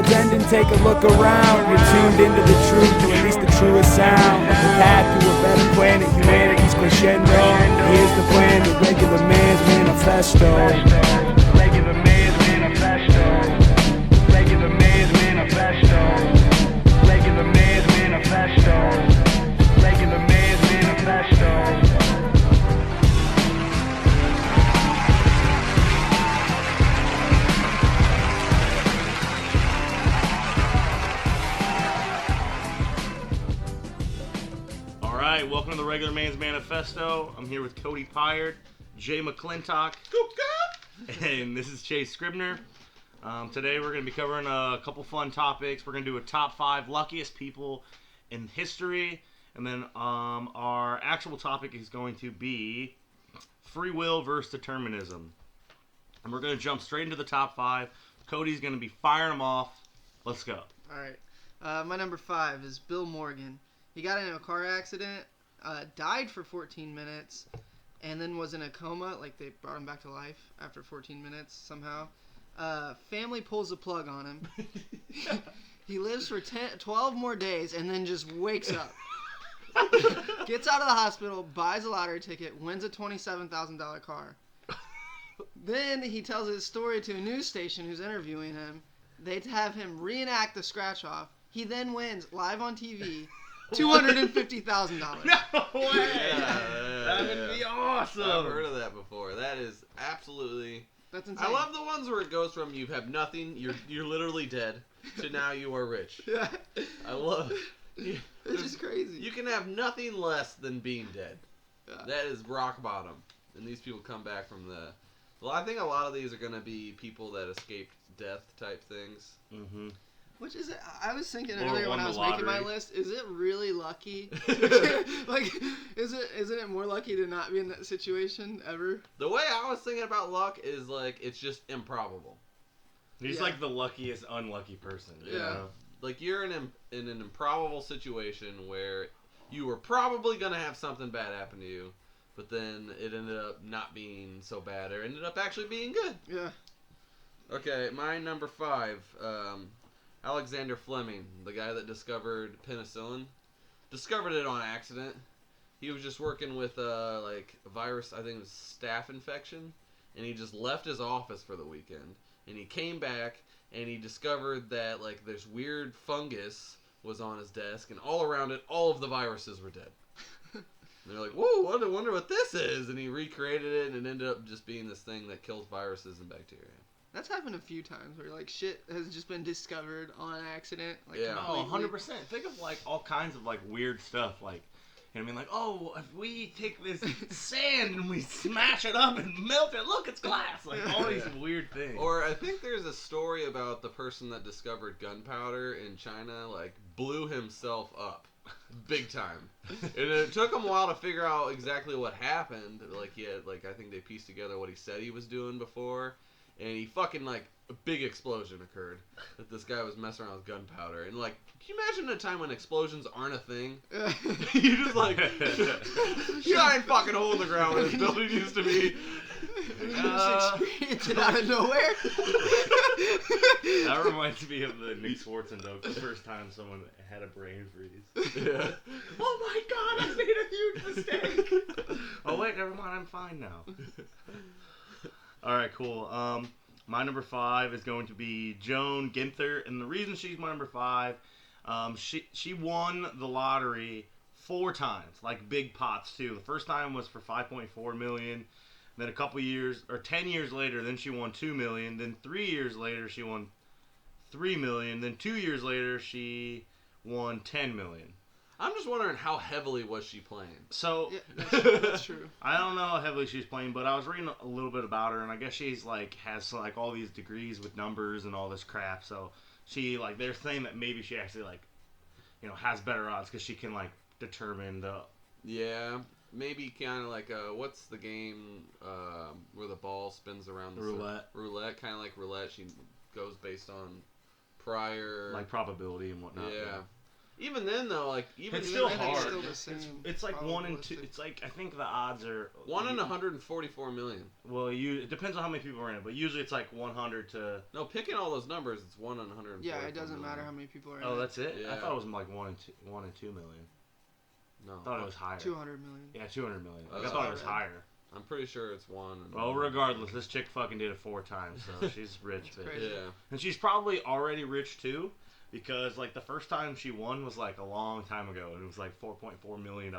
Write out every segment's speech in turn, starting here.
world's ending, take a look around. You're tuned into the truth, or at least the truest sound. The path to a better planet, humanity's crescendo. Here's the plan, the regular man's manifesto. Regular man's manifesto. Regular man's manifesto. Regular man's manifesto. Regular man's manifesto. Alright, welcome to the Regular Man's Manifesto. I'm here with Cody Pyard, Jay McClintock, and this is Chase Scribner. Today we're going to be covering a couple fun topics. We're going to do a top 5 luckiest people in history, and then our actual topic is going to be free will versus determinism. And we're going to jump straight into the top 5. Cody's going to be firing them off. Let's go. Alright, my number 5 is Bill Morgan. He got into a car accident, died for 14 minutes, and then was in a coma. Like, they brought him back to life after 14 minutes somehow. Family pulls the plug on him. He lives for 12 more days and then just wakes up. Gets out of the hospital, buys a lottery ticket, wins a $27,000 car. Then he tells his story to a news station who's interviewing him. They have him reenact the scratch-off. He then wins live on TV. $250,000. No way! That would be awesome. I've heard of that before. That is absolutely. That's insane. I love the ones where it goes from you have nothing, you're literally dead, to now you are rich. Yeah. I love. It's just crazy. You can have nothing less than being dead. Yeah. That is rock bottom, and these people come back from the. Well, I think a lot of these are gonna be people that escaped death type things. Mm-hmm. Which is it? I was thinking Or earlier won when I the was making my lottery. list, is it really lucky? Like, isn't it more lucky to not be in that situation ever? The way I was thinking about luck is like it's just improbable. He's Yeah. like the luckiest unlucky person. You Yeah. know? Like you're in an improbable situation where you were probably gonna have something bad happen to you, but then it ended up not being so bad, or ended up actually being good. Yeah. Okay, my number 5, Alexander Fleming, the guy that discovered penicillin, discovered it on accident. He was just working with like a virus, I think it was staph infection, and he just left his office for the weekend. And he came back and he discovered that like this weird fungus was on his desk, and all around it, all of the viruses were dead. And they're like, "Whoa, I wonder what this is." And he recreated it, and it ended up just being this thing that kills viruses and bacteria. That's happened a few times where like shit has just been discovered on accident. Like, Yeah. Oh, completely. 100%. Think of like all kinds of like weird stuff, like, you know what I mean? Like, oh, if we take this sand and we smash it up and melt it, look, it's glass. Like all these weird things. Or I think there's a story about the person that discovered gunpowder in China, like, blew himself up. Big time. And it took him a while to figure out exactly what happened. Like, he had, like, I think they pieced together what he said he was doing before. And he fucking, like, a big explosion occurred. That this guy was messing around with gunpowder. And, like, can you imagine a time when explosions aren't a thing? You just, like, giant fucking hole in the ground where this building used to be. And you just experience it out of nowhere. That reminds me of the Nick Swartzen joke, the first time someone had a brain freeze. Yeah. Oh my god, I made a huge mistake! Oh wait, never mind, I'm fine now. Alright, cool. My number 5 is going to be Joan Ginther, and the reason she's my number 5, she won the lottery 4 times, like big pots too. The first time was for $5.4 million. Then a couple years, or 10 years later, then she won $2 million. Then 3 years later, she won $3 million. Then 2 years later, she won $10 million. I'm just wondering how heavily was she playing? So, Yeah, that's true. I don't know how heavily she's playing, but I was reading a little bit about her, and I guess she's like has like all these degrees with numbers and all this crap. So she like they're saying that maybe she actually like, you know, has better odds because she can like determine the. Yeah, maybe kind of like what's the game where the ball spins around the Roulette. Roulette, kind of like roulette. She goes based on prior Like probability and whatnot. Yeah. Even then, though, like even It's still I think hard. it's still the same. It's like 1 in 2. probabilistic. It's like I think the odds are 1 in 144 million. Well, it depends on how many people are in it, but usually it's like 100 to. No, picking all those numbers, it's 1 in 144. Yeah, it doesn't matter how many people are in Oh, it. that's it. I Yeah. thought it was like 1 and 2 million. No, I thought it was higher. 200 million. Yeah, 200 million. Like, I That's thought what it was I read. higher. I'm pretty sure it's 1. Well, regardless, this chick fucking did it 4 times, so she's rich, bitch. crazy. Yeah. And she's probably already rich too, because like the first time she won was like a long time ago, and it was like $4.4 million,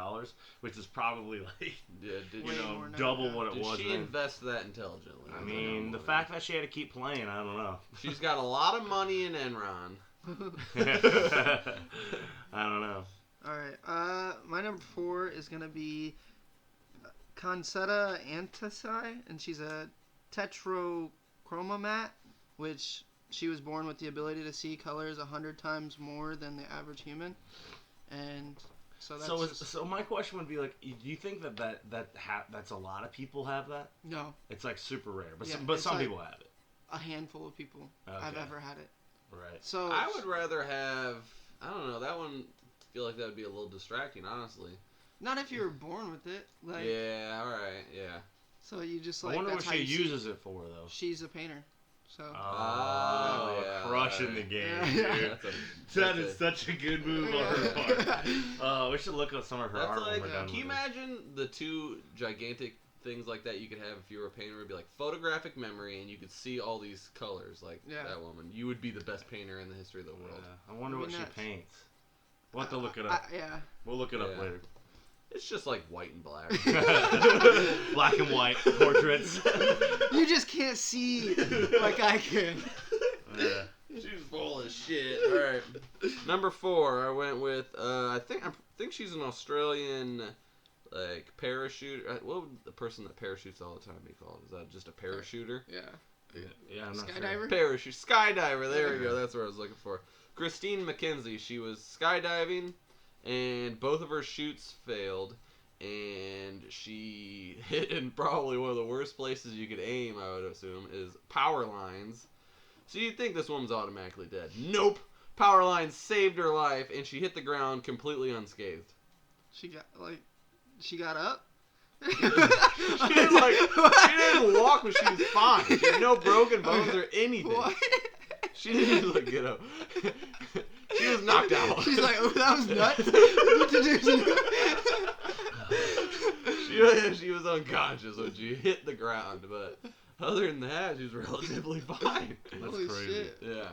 which is probably like Yeah. Did Way you more now, double yeah. what it Did was she then. invest that intelligently? I mean, the fact that she had to keep playing, I don't know. She's got a lot of money in Enron. I don't know. Alright, my number 4 is going to be Concetta antici, and she's a tetrachromomat, which she was born with the ability to see colors 100 times more than the average human. And so that's So my question would be like, do you think that's a lot of people have that? no, It's like super rare, but Yeah, but it's some like- people have it. a handful of people I've Okay. ever had it. Right. So I would rather have. I don't know. That one. I feel like that would be a little distracting, honestly. not if you were born with it. Like Yeah. All right. Yeah. so you just I like wonder what that's how she you see- uses it for though. She's a painter. So Oh, yeah, crushing the alright. game, Yeah. dude. That is such a good move on her part. We should look at some of her That's art like. when we're done Can you with it. imagine the two gigantic things like that you could have if you were a painter? Would be like photographic memory, and you could see all these colors like Yeah. that woman. You would be the best painter in the history of the world. I wonder what Maybe she nuts. paints. We'll have to look it up. yeah. We'll look it up Yeah. later. It's just like white and black. Black and white portraits. You just can't see like I can. Yeah. She's full of shit. All right. Number 4, I went with. I think she's an Australian, like parachute. What would the person that parachutes all the time be called? Is that just a parachuter? Yeah. Yeah, I'm not sure. Skydiver? Parachute skydiver. There we go. That's what I was looking for. Christine McKenzie. She was skydiving, and both of her chutes failed, and she hit in probably one of the worst places you could aim. I would assume is power lines. So you'd think this woman's automatically dead. Nope. Power lines saved her life, and she hit the ground completely unscathed. She got up. She didn't walk, but she was fine. She had no broken bones or anything. What? She didn't like get up. She was knocked out. She's like, oh, that was nuts. She was unconscious when she hit the ground, but other than that, she was relatively fine. That's Holy crazy. shit. Yeah.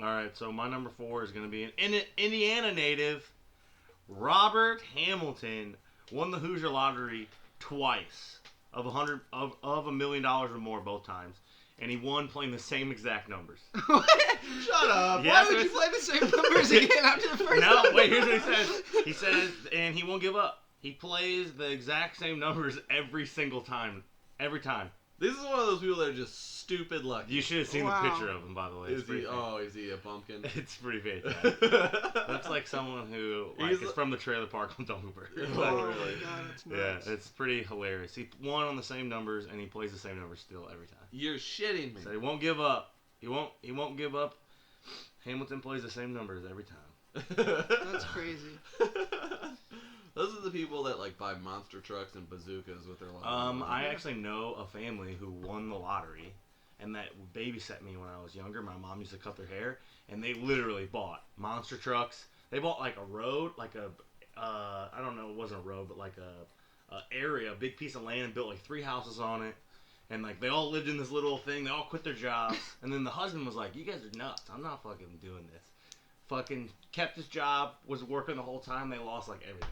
All right, so my number 4 is going to be an Indiana native. Robert Hamilton won the Hoosier Lottery twice of $1 million or more both times, and he won playing the same exact numbers. What? Shut up. Yeah. Why would you play the same numbers again after the first No, time? wait, here's what he says. He says, and he won't give up. He plays the exact same numbers every single time. Every time. This is one of those people that are just stupid lucky. You should have seen Wow. the picture of him, by the way. It's Is pretty he? fan- Oh, is he a pumpkin? It's pretty fantastic. Looks like someone who He's is from the trailer park on Dunkelberg. Oh, Oh really? my god, that's Yeah, nuts. it's pretty hilarious. He won on the same numbers, and he plays the same numbers still every time. You're shitting me. So he won't give up. He won't give up. Hamilton plays the same numbers every time. That's crazy. Those are the people that like buy monster trucks and bazookas with their lives. I actually know a family who won the lottery, and that babysat me when I was younger. My mom used to cut their hair, and they literally bought monster trucks. They bought like a road, like a I don't know, it wasn't a road, but like a area, a big piece of land, and built like 3 houses on it. And like they all lived in this little thing. They all quit their jobs, and then the husband was like, "You guys are nuts. I'm not fucking doing this." Fucking kept his job, was working the whole time. They lost like everything.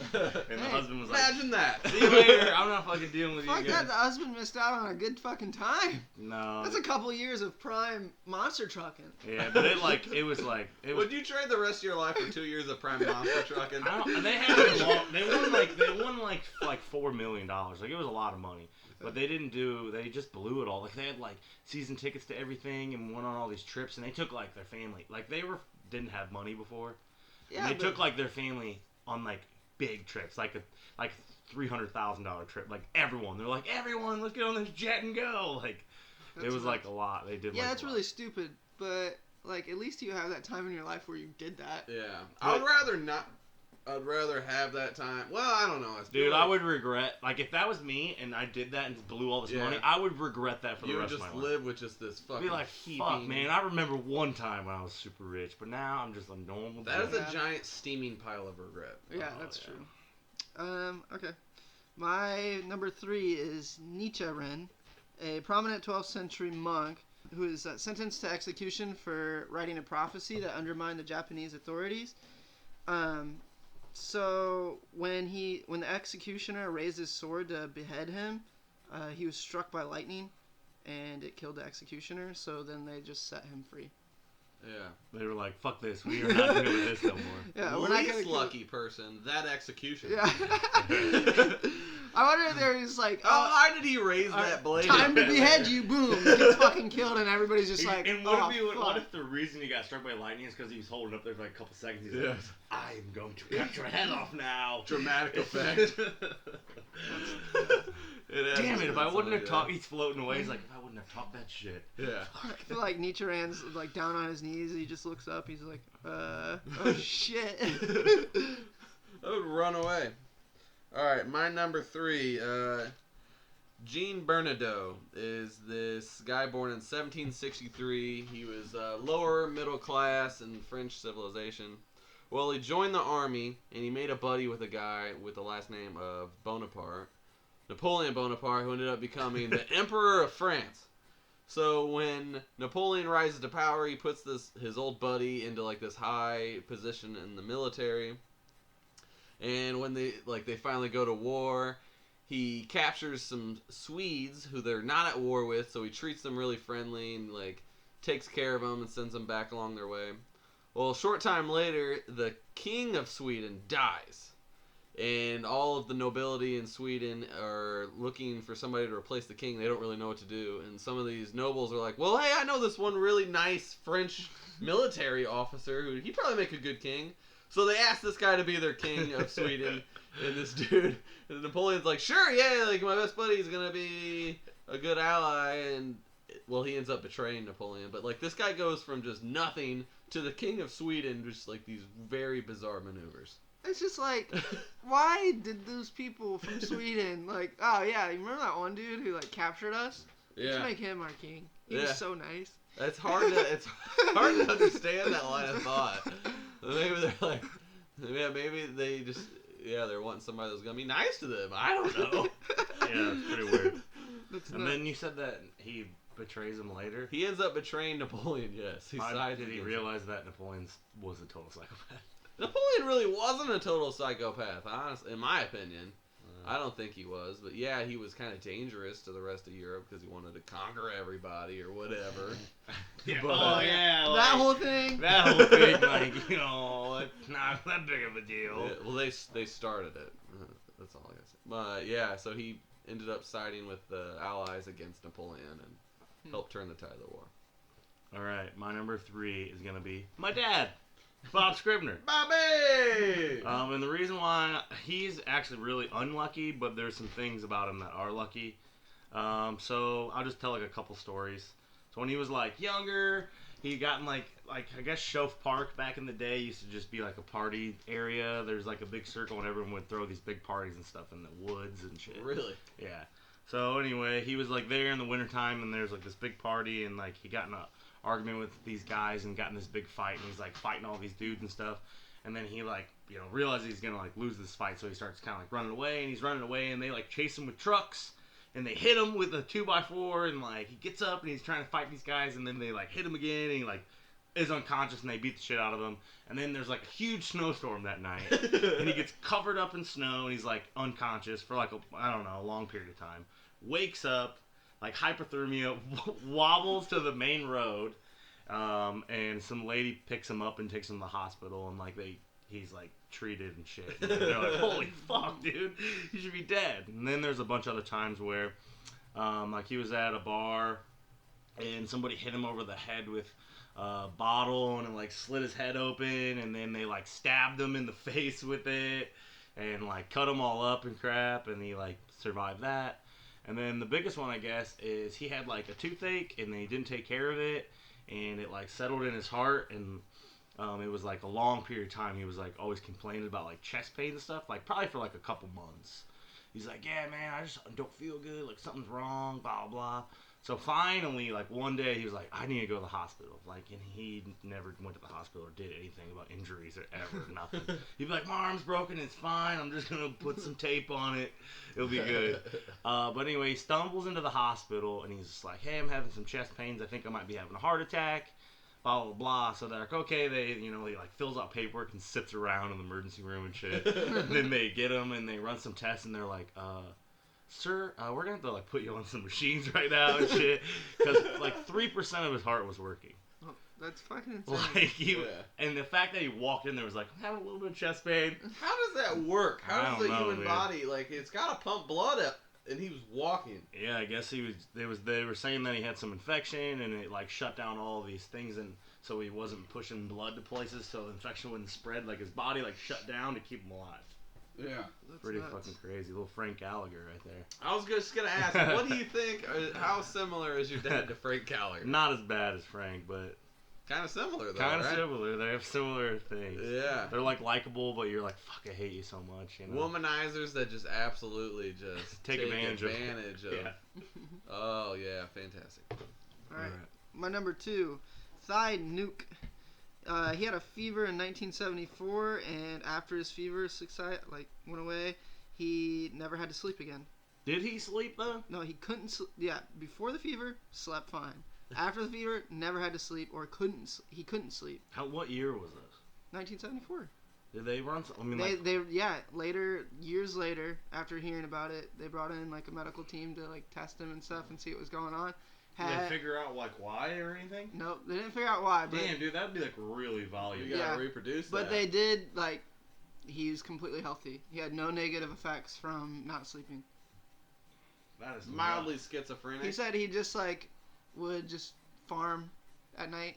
And the Hey, husband was like, Imagine that. "See you later. I'm not fucking dealing with Fuck you that, guys." the husband missed out on a good fucking time. No. That's a couple years of prime monster trucking. Yeah, but it was Would you trade the rest of your life for 2 years of prime monster trucking? I don't, they had a long, they won like $4 million. Like it was a lot of money. But they just blew it all. Like they had like season tickets to everything and went on all these trips, and they took like their family. Like they didn't have money before. Yeah, And they but took like their family on like big trips, like $300,000 trip. Like everyone, they're like, "Everyone, let's get on this jet and go." Like it that's was like a lot. They did. yeah, like, that's a lot. really stupid. But Like, at least you have that time in your life where you did that. Yeah. I'd rather not. I'd rather have that time. Well, I don't know. Dude, I would regret, like, if that was me and I did that and just blew all this money, I would regret that for the rest of my life. You would just live with just this fucking be like, fuck, man, I remember one time when I was super rich, but now I'm just a normal dude. That is a giant steaming pile of regret. Yeah, that's true. Okay. My number 3 is Nichiren, a prominent 12th century monk who is sentenced to execution for writing a prophecy that undermined the Japanese authorities. So when the executioner raised his sword to behead him, he was struck by lightning, and it killed the executioner. So then they just set him free. Yeah. They were like, "Fuck this. We are not doing this no more." Yeah, we're not gonna lucky person. That execution. Yeah. I wonder if there was like, why did he raise that blade? Time to behead you! Boom! He gets fucking killed, and everybody's just like, and what if the reason he got struck by lightning is because he was holding up there for like a couple seconds? He's like, "I'm going to cut your head off now." Dramatic effect. Damn it! If I wouldn't have talked, he's floating away. He's like, if I wouldn't have talked that shit. Yeah. I feel like Nichiren's like down on his knees. He just looks up. He's like, oh shit. I would run away. All right, my number 3. Jean Bernadotte is this guy born in 1763. He was lower middle class in French civilization. Well, he joined the army and he made a buddy with a guy with the last name of Bonaparte. Napoleon Bonaparte, who ended up becoming the Emperor of France. So when Napoleon rises to power, he puts his old buddy into like this high position in the military. And when they finally go to war, he captures some Swedes who they're not at war with, so he treats them really friendly and like takes care of them and sends them back along their way. Well, a short time later, the king of Sweden dies. And all of the nobility in Sweden are looking for somebody to replace the king. They don't really know what to do. And some of these nobles are like, well, hey, I know this one really nice French military officer who he'd probably make a good king. So they asked this guy to be their king of Sweden. And this dude, and Napoleon's like, sure, yeah, like my best buddy's going to be a good ally. And, well, he ends up betraying Napoleon. But, like, this guy goes from just nothing to the king of Sweden, just, like, these very bizarre maneuvers. It's just like, why did those people from Sweden, like, oh yeah, you remember that one dude who like captured us? Yeah. Let's make him our king. He was so nice. It's hard to understand that line of thought. Maybe they're like, maybe they just, they're wanting somebody that's gonna be nice to them. I don't know. Yeah, it's pretty weird. Then you said that he betrays him later. He ends up betraying Napoleon. Yes, did he realize that Napoleon was a total psychopath? Napoleon really wasn't a total psychopath, honestly, in my opinion. I don't think he was, but yeah, he was kind of dangerous to the rest of Europe because he wanted to conquer everybody or whatever. That whole thing. That whole thing, like, you know, it's not that big of a deal. Yeah, well, they started it. That's all I gotta say. But yeah, so he ended up siding with the Allies against Napoleon and helped turn the tide of the war. All right, my number 3 is gonna be my dad. Bob Scribner. Bobby! And the reason why he's actually really unlucky, but there's some things about him that are lucky. So I'll just tell like a couple stories. So when he was like younger, he got in like I guess Shove Park back in the day used to just be like a party area. There's like a big circle and everyone would throw these big parties and stuff in the woods and shit. Really? Yeah. So anyway, he was like there in the wintertime and there's like this big party and like he got in a argument with these guys and got in this big fight and he's like fighting all these dudes and stuff and then he like realizes he's gonna like lose this fight, so he starts kind of like running away and he's running away and they like chase him with trucks and they hit him with a 2x4 and like he gets up and he's trying to fight these guys and then they like hit him again and he like is unconscious and they beat the shit out of him and then there's like a huge snowstorm that night and he gets covered up in snow and he's like unconscious for like a long period of time, wakes up like hypothermia, wobbles to the main road, and some lady picks him up and takes him to the hospital, and like he's like treated and shit. And they're like, "Holy fuck, dude, you should be dead." And then there's a bunch of other times where, like he was at a bar, and somebody hit him over the head with a bottle, and it like slit his head open, and then they like stabbed him in the face with it, and like cut him all up and crap, and he like survived that. And then the biggest one, I guess, is he had like a toothache and then he didn't take care of it and it like settled in his heart, and it was like a long period of time. He was like always complaining about like chest pains and stuff, like probably for like a couple months. He's like, yeah, man, I just don't feel good. Like something's wrong, blah, blah. So finally, like one day he was like, I need to go to the hospital. Like, and he never went to the hospital or did anything about injuries or ever, nothing. He'd be like, my arm's broken, it's fine. I'm just going to put some tape on it. It'll be good. But anyway, he stumbles into the hospital and he's just like, hey, I'm having some chest pains. I think I might be having a heart attack. Blah, blah, blah. So they're like, okay, he like fills out paperwork and sits around in the emergency room and shit. And then they get him and they run some tests and they're like, sir, we're gonna have to like put you on some machines right now and shit, because like 3% of his heart was working. Oh, that's fucking insane. Like and the fact that he walked in there was like, I'm having a little bit of chest pain. How does that work? How does the human man. body, like, it's gotta pump blood up, and he was walking. Yeah, I guess he was. They were saying that he had some infection and it like shut down all of these things, and so he wasn't pushing blood to places so the infection wouldn't spread. Like his body like shut down to keep him alive. Yeah. That's Pretty nuts. fucking crazy. Little Frank Gallagher right there. I was just gonna ask, what do you think, how similar is your dad to Frank Gallagher? Not as bad as Frank, but Kind of similar, though, kind of right? similar. They have similar things. Yeah. They're like likable, but you're like, fuck, I hate you so much. You know? Womanizers that just absolutely just Take advantage of. Yeah. Oh, yeah, fantastic. All right. My number 2, Thigh Nuke. He had a fever in 1974, and after his fever went away, he never had to sleep again. Did he sleep though? No, he couldn't sleep. Yeah, before the fever, slept fine. After the fever, never had to sleep or he couldn't sleep. What year was this? 1974. Did they run? I mean, Years later, after hearing about it, they brought in like a medical team to like test him and stuff and see what was going on. did they figure out like why or anything? No, they didn't figure out why. But, Damn, dude, that'd be like really valuable. You gotta reproduce but that. they did like. He was completely healthy. He had no negative effects from not sleeping. That is Mildly schizophrenic. He said he just like would just farm at night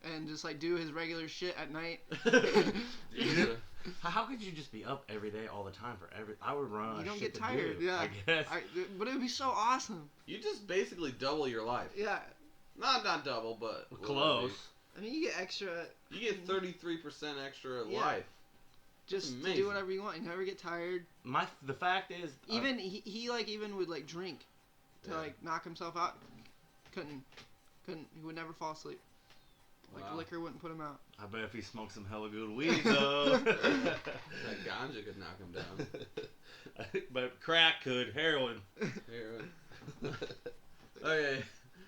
and just like do his regular shit at night. How could you just be up every day all the time for I would run. You don't shit get to tired. do, Yeah, I guess. but it would be so awesome. You just basically double your life. Yeah, Not double, but Close. I mean you get extra. You get 33% extra Yeah. life. Just to amazing. do whatever you want. You never get tired. The fact is, Even he like even would like drink to like knock himself out. Couldn't. He would never fall asleep. Like Wow. liquor wouldn't put him out. I bet if he smoked some hella good weed though. That ganja could knock him down. But crack could, heroin. Heroin. Okay.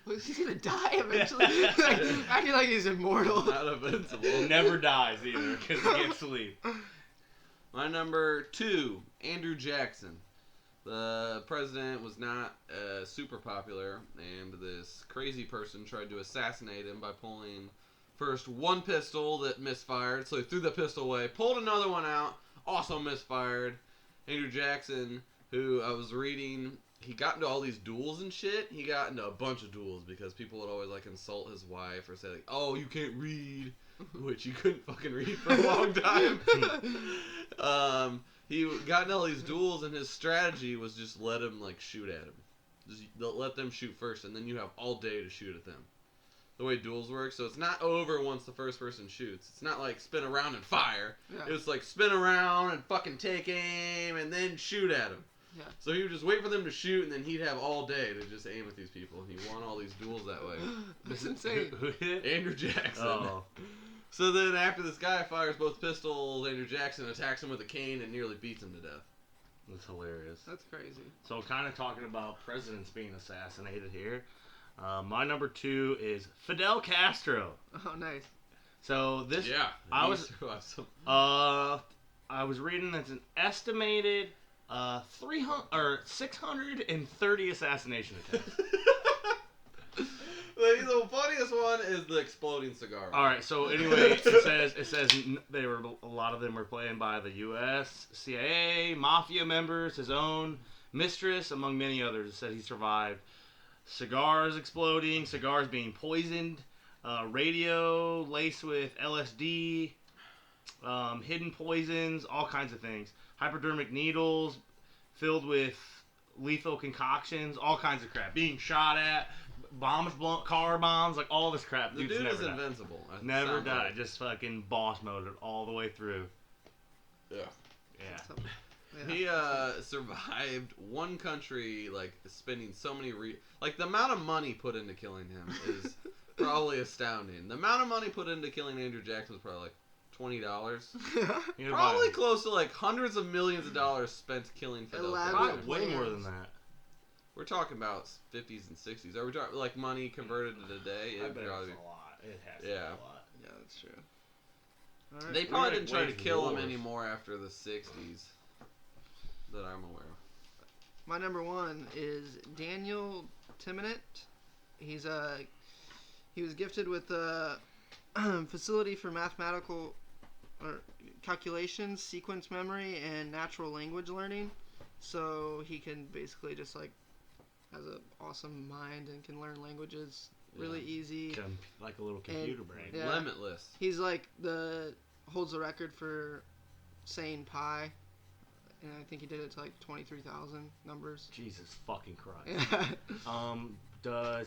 He's gonna die eventually. Like, acting like he's immortal. Not invincible. Never dies either because he can't sleep. My number 2, Andrew Jackson. The president was not super popular, and this crazy person tried to assassinate him by pulling first one pistol that misfired, so he threw the pistol away, pulled another one out, also misfired. Andrew Jackson, who I was reading, he got into all these duels and shit. He got into a bunch of duels because people would always like insult his wife or say like, "Oh, you can't read," which you couldn't fucking read for a long time. He got into all these duels, and his strategy was just let him like shoot at him. Just let them shoot first, and then you have all day to shoot at them. The way duels work, so it's not over once the first person shoots. It's not like spin around and fire. Yeah. It's like spin around and fucking take aim and then shoot at him. Yeah. So he would just wait for them to shoot, and then he'd have all day to just aim at these people. And he won all these duels that way. That's insane. Who hit? Andrew Jackson. Oh. So then after this guy fires both pistols, Andrew Jackson attacks him with a cane and nearly beats him to death. That's hilarious. That's crazy. So kind of talking about presidents being assassinated here. My number 2 is Fidel Castro. Oh, nice. So this, Yeah. I was reading that's an estimated 630 assassination attempts. The funniest one is the exploding cigar. All right. So anyway, it says a lot of them were planned by the U.S., CIA, mafia members, his own mistress, among many others. It said he survived cigars exploding, cigars being poisoned, radio laced with LSD, hidden poisons, all kinds of things, hypodermic needles filled with lethal concoctions, all kinds of crap, being shot at, bombs, car bombs, like all this crap. The Dude's dude never is died. invincible. Never Sounds died. like. Just fucking boss mode it all the way through. Yeah. Yeah. He survived one country, like spending so many like the amount of money put into killing him is probably astounding. The amount of money put into killing Andrew Jackson was probably like $20. Probably close to like hundreds of millions of dollars spent killing Fidel Castro. Probably way more than that. We're talking about 50s and 60s. Are we talking like money converted to today? I bet it's a lot. It has to be a lot. Yeah, that's true. All right. They probably We're didn't try to waging kill him wars. anymore after the 60s that I'm aware of. My number 1 is Daniel Timonett. He was gifted with a facility for mathematical calculations, sequence memory, and natural language learning. So he can basically just like has an awesome mind and can learn languages really easy. Like a little computer brain. Yeah. Limitless. He's like holds the record for saying pi, and I think he did it to like 23,000 numbers. Jesus fucking Christ. Yeah.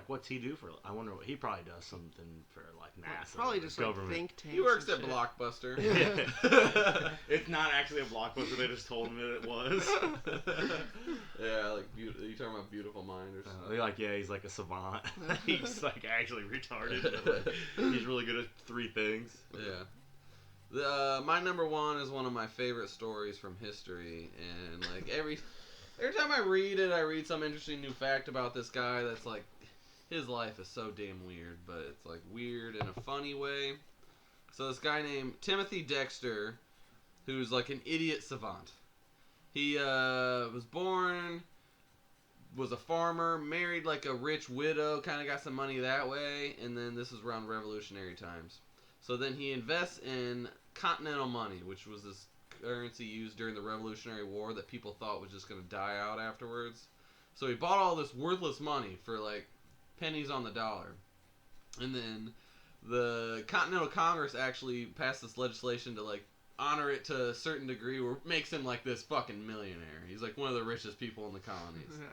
What's he do for? I wonder what he probably does something for like NASA. Probably or just government. like think tanks. He works and at shit. Blockbuster. Yeah. It's not actually a blockbuster. They just told him that it was. Yeah, like you talking about Beautiful Mind or something? They're like, yeah, he's like a savant. He's like actually retarded. But like, he's really good at 3 things. Yeah. My number 1 is one of my favorite stories from history, and like every time I read it, I read some interesting new fact about this guy that's like, his life is so damn weird, but it's like weird in a funny way. So this guy named Timothy Dexter, who's like an idiot savant. He was born, was a farmer, married like a rich widow, kind of got some money that way, and then this was around revolutionary times. So then he invests in continental money, which was this currency used during the Revolutionary War that people thought was just going to die out afterwards. So he bought all this worthless money for like pennies on the dollar. And then the Continental Congress actually passed this legislation to like honor it to a certain degree where it makes him like this fucking millionaire. He's like one of the richest people in the colonies. Yeah.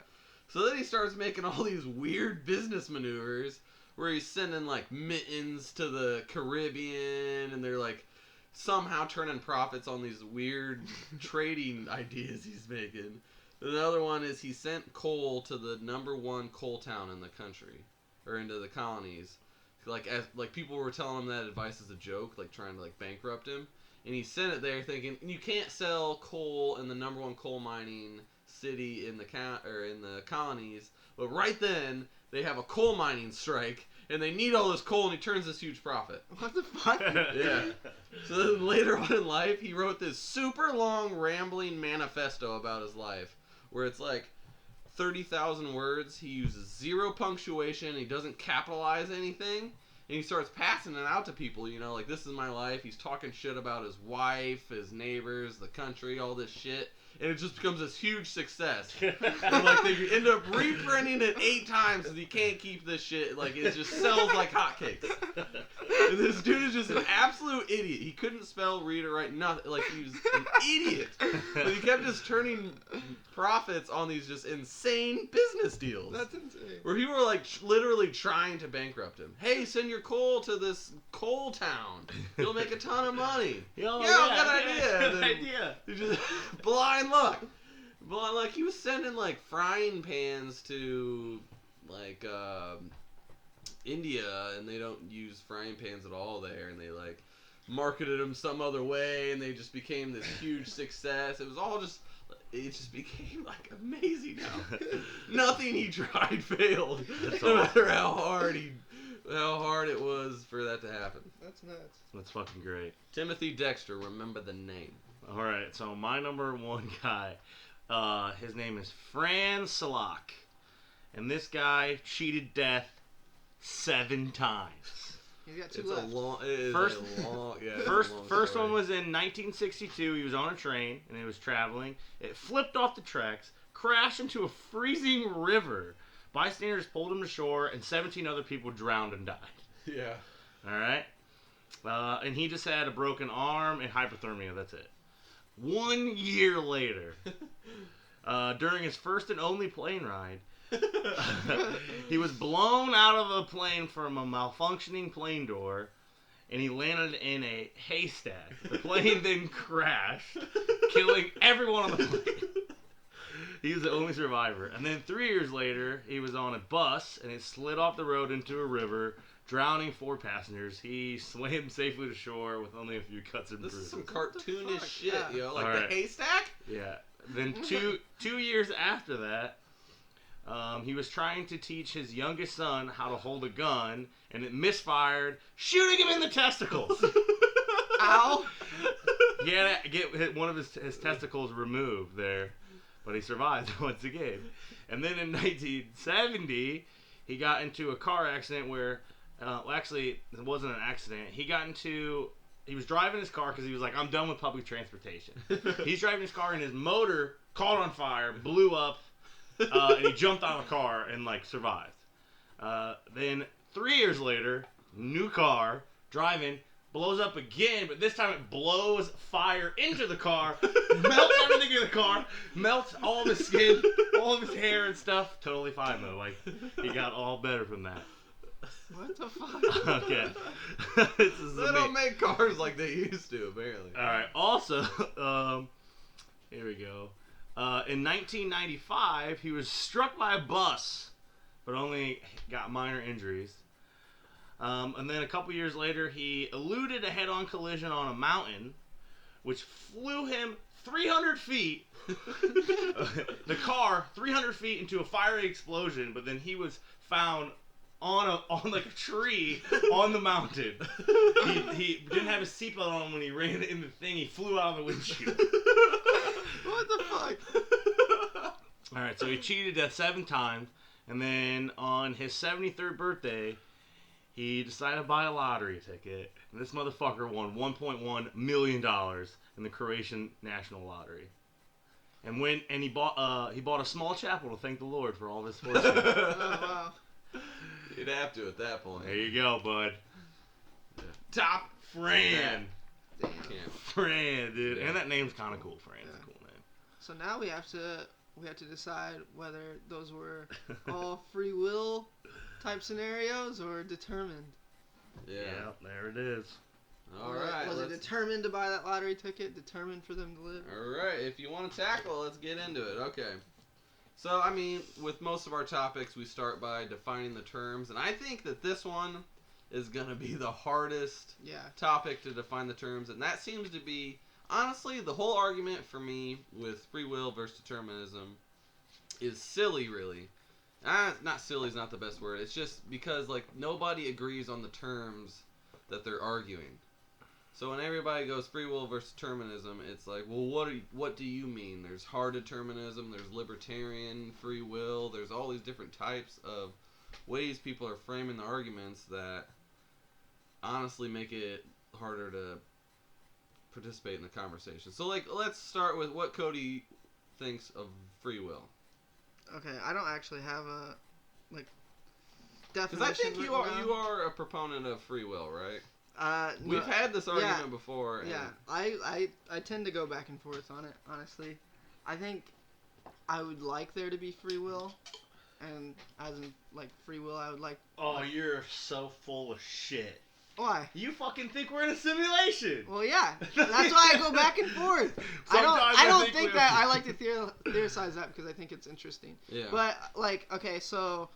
So then he starts making all these weird business maneuvers where he's sending like mittens to the Caribbean, and they're like somehow turning profits on these weird trading ideas he's making. Another one is he sent coal to the #1 coal town in the country, or into the colonies. Like people were telling him that advice as a joke, like trying to like bankrupt him. And he sent it there thinking, you can't sell coal in the #1 coal mining city in the colonies. But right then, they have a coal mining strike, and they need all this coal, and he turns this huge profit. What the fuck? Yeah. So then later on in life, he wrote this super long, rambling manifesto about his life, where it's like 30,000 words. He uses 0 punctuation. He doesn't capitalize anything. And he starts passing it out to people, like, this is my life. He's talking shit about his wife, his neighbors, the country, all this shit. And it just becomes this huge success. And, like, they end up reprinting it 8 times because he can't keep this shit. Like, it just sells like hotcakes. And this dude is just an absolute idiot. He couldn't spell, read, or write nothing. Like, he was an idiot. But he kept just turning profits on these just insane business deals. That's insane. Where people were, like, literally trying to bankrupt him. Hey, send your coal to this coal town. You'll make a ton of money. Good idea. Good idea. He just blind luck. He was sending like frying pans to like India, and they don't use frying pans at all there, and they like marketed them some other way, and they just became this huge success. It just became like amazing now. Nothing he tried failed. No matter how hard it was for that to happen. That's nuts. That's fucking great. Timothy Dexter, remember the name. All right, so my #1 guy, his name is Fran Salak, and this guy cheated death 7 times. He's got 2 It's left. a long. It is First- a long. Yeah. First one was in 1962. He was on a train and he was traveling. It flipped off the tracks, crashed into a freezing river. Bystanders pulled him to shore, and 17 other people drowned and died. Yeah. All right, and he just had a broken arm and hypothermia. That's it. 1 year later, during his first and only plane ride, He was blown out of a plane from a malfunctioning plane door, and he landed in a haystack. The plane then crashed, killing everyone on the plane. He was the only survivor. And then 3 years later, he was on a bus, and it slid off the road into a river, drowning 4 passengers. He swam safely to shore with only a few cuts and This bruises. is some cartoonish shit, Yeah. yo. Like Alright. the haystack? Yeah. Then two years after that, he was trying to teach his youngest son how to hold a gun, and it misfired, shooting him in the testicles. Ow! He had to get one of his testicles removed there, but he survived once again. And then in 1970, he got into a car accident where, well, actually, it wasn't an accident. He was driving his car because he was like, I'm done with public transportation. He's driving his car and his motor caught on fire, blew up, and he jumped out of the car and like survived. Then 3 years later, new car, driving, blows up again, but this time it blows fire into the car, melts everything in the car, melts all of his skin, all of his hair and stuff. Totally fine though. Like, he got all better from that. What the fuck? Okay. This is They don't make cars like they used to, apparently. Alright, also, here we go. In 1995, he was struck by a bus, but only got minor injuries. And then a couple years later, he eluded a head-on collision on a mountain, which flew him 300 feet. The car 300 feet into a fiery explosion, but then he was found on like a tree on the mountain. He didn't have his seatbelt on when he ran in the thing. He flew out of the windshield. What the fuck? All right, so he cheated 7 times, and then on his 73rd birthday, he decided to buy a lottery ticket. And this motherfucker won $1.1 million in the Croatian National Lottery. And he bought a small chapel to thank the Lord for all of his fortune. Oh, wow. You'd have to at that point. There you go, bud. Yeah. Top Fran. Damn. Can't. Fran, dude. Yeah. And that name's kind of cool. Fran's Yeah. a cool name. So now we have to decide whether those were all free will type scenarios or determined. Yeah. There it is. All right. Was it determined to buy that lottery ticket? Determined for them to live? All right. If you want to tackle, let's get into it. Okay. So, I mean, with most of our topics, we start by defining the terms, and I think that this one is going to be the hardest Yeah. topic to define the terms, and that seems to be, honestly, the whole argument for me with free will versus determinism is silly, really. Not silly is not the best word. It's just because, like, nobody agrees on the terms that they're arguing. So when everybody goes free will versus determinism, it's like, well, what do you mean? There's hard determinism, there's libertarian free will, there's all these different types of ways people are framing the arguments that honestly make it harder to participate in the conversation. So, like, let's start with what Cody thinks of free will. Okay, I don't actually have a Because definition. I think you written down. are a proponent of free will, right? No, We've had this argument yeah, before. And Yeah, I tend to go back and forth on it, honestly. I think I would like there to be free will, and as in, like, free will, I would like... Oh, you're so full of shit. Why? You fucking think we're in a simulation. Well, yeah, that's why I go back and forth. I don't think that I like to theorize that because I think it's interesting. Yeah. But, like, okay, so,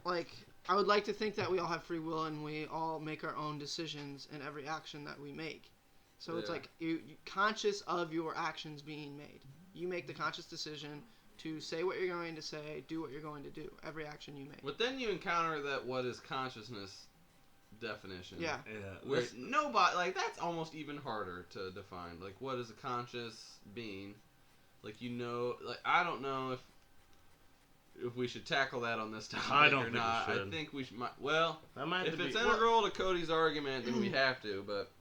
like, I would like to think that we all have free will and we all make our own decisions in every action that we make. So it's Yeah. like you're conscious of your actions being made. You make the conscious decision to say what you're going to say, do what you're going to do, every action you make. But then you encounter that what is consciousness definition. Yeah. Yeah. Which nobody, like, that's almost even harder to define. Like, what is a conscious being? Like, you know, like, I don't know if we should tackle that on this topic I don't or think we not. should. I think we should. Well, That might if have to it's be. integral to Cody's argument, then we have to. But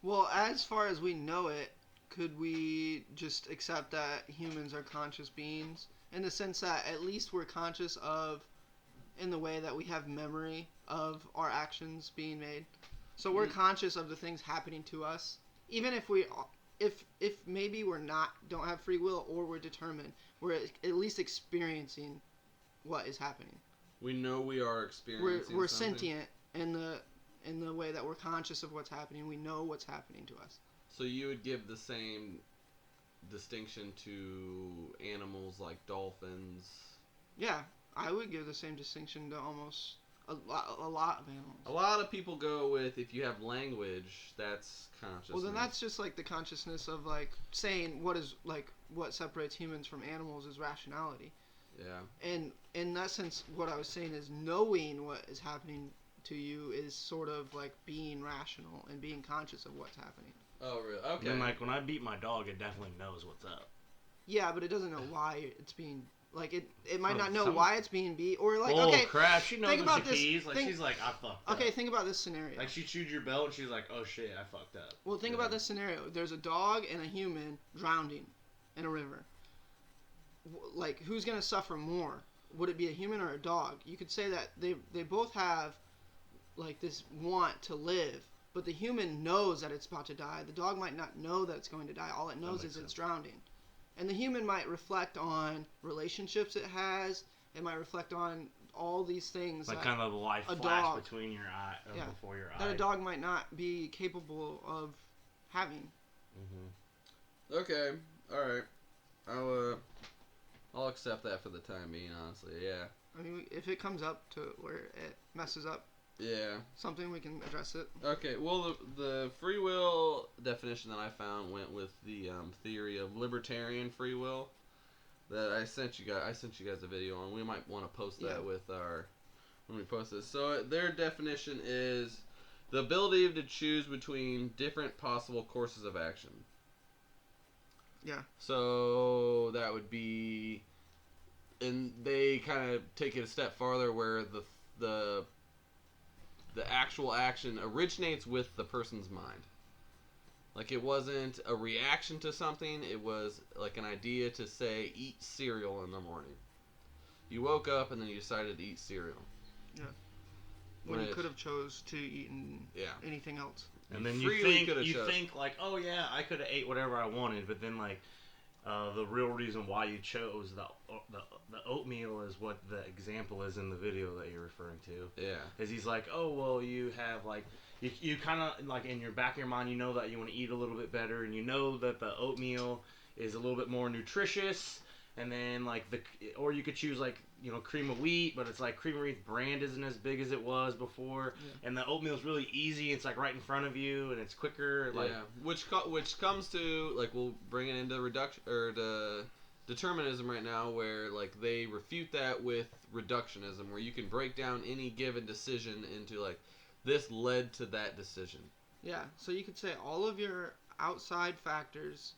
Well, as far as we know it, could we just accept that humans are conscious beings? In the sense that at least we're conscious of, in the way that we have memory of our actions being made. So we're conscious of the things happening to us. Even if if maybe don't have free will or we're determined, we're at least experiencing what is happening. We know we are experiencing We're something. sentient in the way that we're conscious of what's happening. We know what's happening to us. So you would give the same distinction to animals like dolphins? Yeah, I would give the same distinction to almost a lot of animals. A lot of people go with, if you have language, that's consciousness. Well, then that's just like the consciousness of like saying what separates humans from animals is rationality. Yeah. And in that sense, what I was saying is knowing what is happening to you is sort of like being rational and being conscious of what's happening. Oh, really? Okay. And like when I beat my dog, it definitely knows what's up. Yeah, but it doesn't know why it's being like it might Oh, not know some- why it's being beat or like Oh okay. crap! She knows think when about she this. pees. Like Think- she's like, I fucked up. Okay, think about this scenario. Like she chewed your belt and she's like, oh shit, I fucked up. Well, think about this scenario. There's a dog and a human drowning in a river. Like, who's going to suffer more? Would it be a human or a dog? You could say that they both have, like, this want to live, but the human knows that it's about to die. The dog might not know that it's going to die. All it knows is it's drowning. And the human might reflect on relationships it has. It might reflect on all these things. Like that kind of the life a flash dog- between your eye, Yeah. before your eye. that a dog might not be capable of having. Mm-hmm. Okay. All right. I'll accept that for the time being, honestly. Yeah. I mean, if it comes up to where it messes up Yeah. something, we can address it. Okay. Well, the free will definition that I found went with the theory of libertarian free will that I sent you guys. I sent you guys a video on. We might want to post that with our when we post this. So their definition is the ability to choose between different possible courses of action. Yeah. So that would be, and they kind of take it a step farther where the actual action originates with the person's mind. Like it wasn't a reaction to something, it was like an idea to say eat cereal in the morning. You woke up and then you decided to eat cereal. Yeah. When you Which- could have chose to eat Yeah. anything else. And then freely you coulda think chose. like, oh yeah, I could have ate whatever I wanted, but then like the real reason why you chose the oatmeal is what the example is in the video that you're referring to. Yeah. Is he's like, oh well, you have like you kind of like in your back of your mind, you know that you want to eat a little bit better, and you know that the oatmeal is a little bit more nutritious. And then like or you could choose like, you know, cream of wheat, but it's like cream of wheat brand isn't as big as it was before, and the oatmeal is really easy. It's like right in front of you, and it's quicker. Like, Yeah, which comes to like we'll bring it into reduction or the determinism right now, where like they refute that with reductionism, where you can break down any given decision into like this led to that decision. Yeah. So you could say all of your outside factors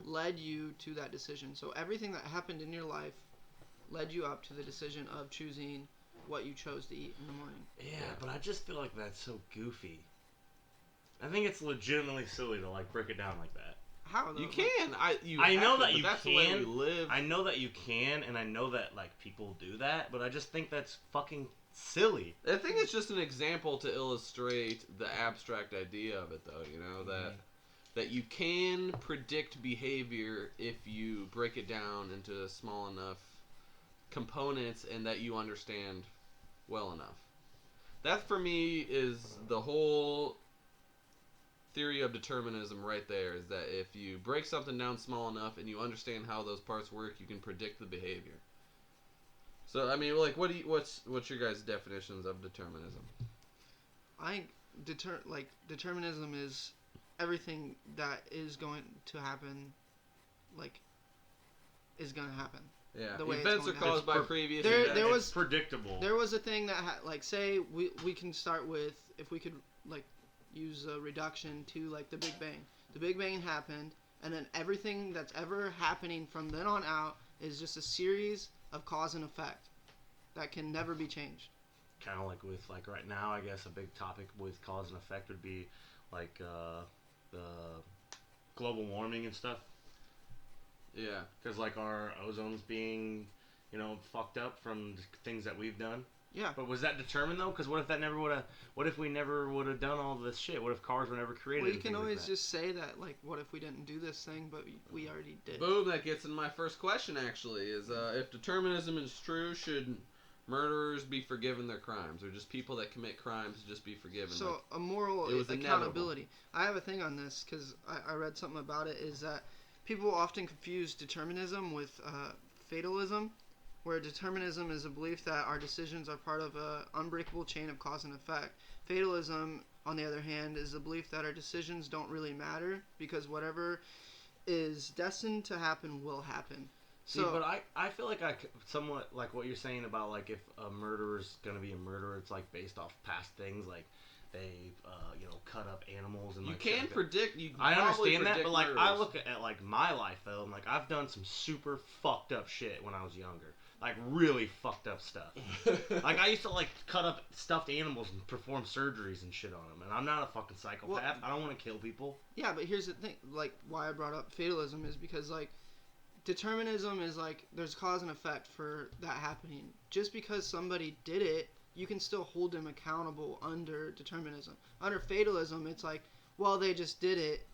led you to that decision. So everything that happened in your life led you up to the decision of choosing what you chose to eat in the morning. yeah, but I just feel like that's so goofy. I think it's legitimately silly to like break it down like that. How though? You can. I know that you that's can. the way we live. I know that you can, and I know that like people do that, but I just think that's fucking silly. I think it's just an example to illustrate the abstract idea of it, though. You know that you can predict behavior if you break it down into small enough components and that you understand well enough. That for me is the whole theory of determinism right there, is that if you break something down small enough and you understand how those parts work, you can predict the behavior. So I mean, like, what's your guys' definitions of determinism? I think determinism is everything that is going to happen, like, is going to happen. Yeah, The way it's events are going to caused by happen. previous There events. was- It's predictable. There was a thing that like say we can start with, if we could like use a reduction to like the Big Bang. The Big Bang happened, and then everything that's ever happening from then on out is just a series of cause and effect that can never be changed. Kind of like with like right now, I guess a big topic with cause and effect would be like the global warming and stuff. Yeah. Because like our ozone's being, you know, fucked up from things that we've done. Yeah. But was that determined though? Because what if that never would have? What if we never would have done all this shit? What if cars were never created? Well, you and can things always like that? just say that, like, what if we didn't do this thing, but we already did. Boom, that gets in my first question, actually, is if determinism is true, should murderers be forgiven their crimes, or just people that commit crimes just be forgiven? So, Like, a moral it was accountability. I have a thing on this, because I read something about it, is that people often confuse determinism with fatalism, where determinism is a belief that our decisions are part of an unbreakable chain of cause and effect. Fatalism, on the other hand, is a belief that our decisions don't really matter, because whatever is destined to happen will happen. See, but I feel like I somewhat like what you're saying about like if a murderer's gonna be a murderer, it's like based off past things, like they cut up animals and you like, can shit like predict. You I probably understand that, predict but like I murderers. look at like my life though, and like I've done some super fucked up shit when I was younger, like really fucked up stuff. Like I used to like cut up stuffed animals and perform surgeries and shit on them, and I'm not a fucking psychopath. Well, I don't want to kill people. Yeah, but here's the thing, like, why I brought up fatalism is because, like, determinism is like there's cause and effect for that happening. Just because somebody did it, you can still hold them accountable under determinism. Under fatalism, it's like, well, they just did it,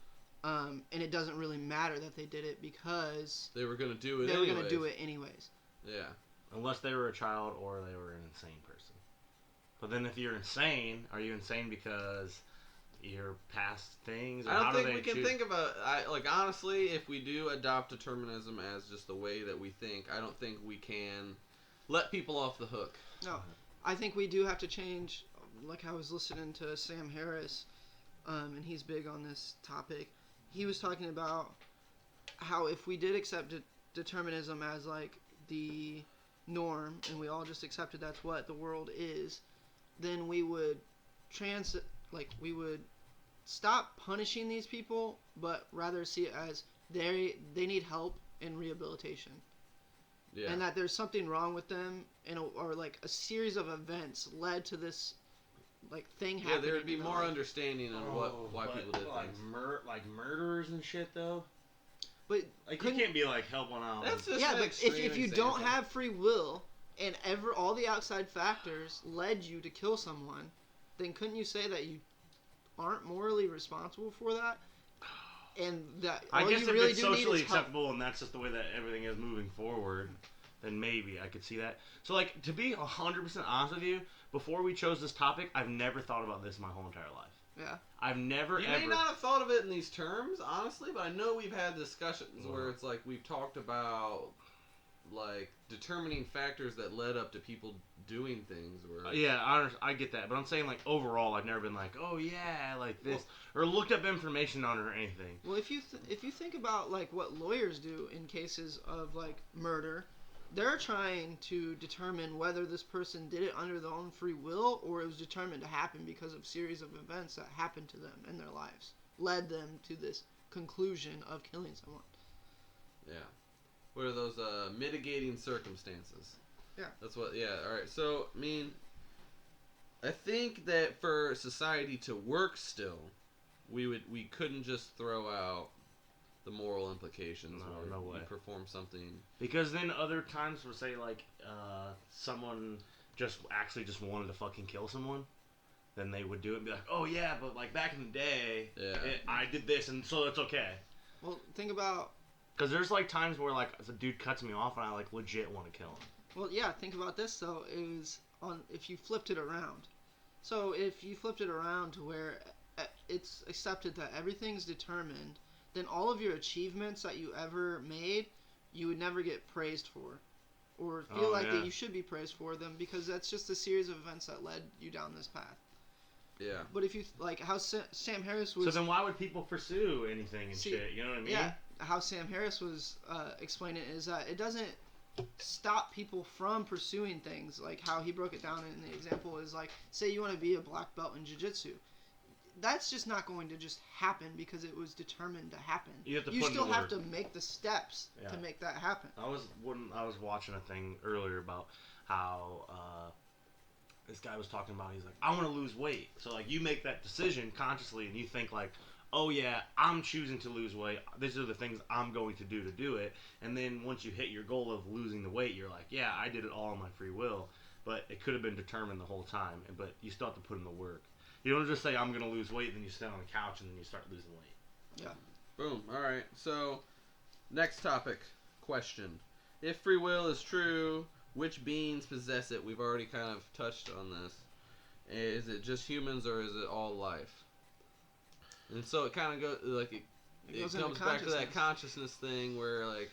and it doesn't really matter that they did it because They were gonna do it. they were gonna do it anyways. Yeah. Unless they were a child or they were an insane person. But then if you're insane, are you insane because you're past things? Or I how don't do think they we can choose? think about. Honestly, if we do adopt determinism as just the way that we think, I don't think we can let people off the hook. No, I think we do have to change. Like I was listening to Sam Harris, and he's big on this topic. He was talking about how if we did accept determinism as like the norm, and we all just accepted that's what the world is, then we would we would stop punishing these people, but rather see it as they need help in rehabilitation. Yeah. And that there's something wrong with them, or like a series of events led to this like thing happening. Yeah, there would be in their more life. understanding on why people did like things. like murderers and shit though. But Like you can't be like helping out. That's just yeah, an but extreme if you example. don't have free will and all the outside factors led you to kill someone, then couldn't you say that you aren't morally responsible for that? And that I all guess you if really it's do need socially is help. acceptable and that's just the way that everything is moving forward, then maybe I could see that. So like to be 100% honest with you, before we chose this topic, I've never thought about this my whole entire life. Yeah. I've never You ever. may not have thought of it in these terms, honestly, but I know we've had discussions where it's like we've talked about like determining factors that led up to people doing things. Where Yeah, I get that, but I'm saying like overall, I've never been like, oh yeah, like this, Well, or looked up information on it or anything. Well, if you think about like what lawyers do in cases of like murder, they're trying to determine whether this person did it under their own free will or it was determined to happen because of series of events that happened to them in their lives, led them to this conclusion of killing someone. Yeah. What are those mitigating circumstances? Yeah. That's what. Yeah. All right. So I think that for society to work still, we couldn't just throw out the moral implications. No, where no way. you perform something. Because then other times we'll say like someone just wanted to fucking kill someone, then they would do it and be like, oh yeah, but like back in the day, Yeah. I did this and so it's okay. Well, think about. Because there's like times where like a dude cuts me off and I like legit want to kill him. Well, yeah. Think about this though. Is on if you flipped it around. So if you flipped it around to where it's accepted that everything's determined, then all of your achievements that you ever made, you would never get praised for, or feel that you should be praised for them because that's just a series of events that led you down this path. Yeah. But if you like how Sam Harris was. So then why would people pursue anything and shit? You know what I mean? Yeah. How Sam Harris was explaining it is that it doesn't stop people from pursuing things. Like how he broke it down in the example is like, say you want to be a black belt in jiu-jitsu. That's just not going to just happen because it was determined to happen. You have to you put in still the have work. to make the steps to make that happen. I was watching a thing earlier about how this guy was talking about. He's like, I want to lose weight. So like you make that decision consciously, and you think like, oh yeah, I'm choosing to lose weight. These are the things I'm going to do it. And then once you hit your goal of losing the weight, you're like, yeah, I did it all on my free will. but it could have been determined the whole time. But you still have to put in the work. You don't just say I'm gonna lose weight, then you sit on the couch and then you start losing weight. Yeah. Boom. All right. So, next topic question: if free will is true, which beings possess it? We've already kind of touched on this. Is it just humans or is it all life? And so it kind of goes like it comes back to that consciousness thing where like,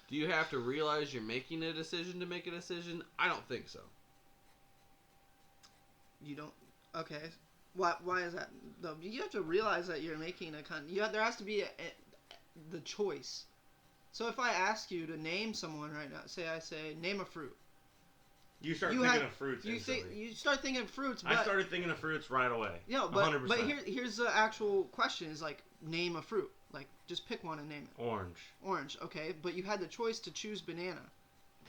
do you have to realize you're making a decision to make a decision? I don't think so. You don't. Okay. Why is that? Though you have to realize that you're making there has to be the choice. So if I ask you to name someone right now, I say name a fruit. You start thinking of fruits. You start thinking of fruits. But, I started thinking of fruits right away. Yeah, 100%. but here's the actual question: is like name a fruit. Like just pick one and name it. Orange. Orange. Okay, but you had the choice to choose banana,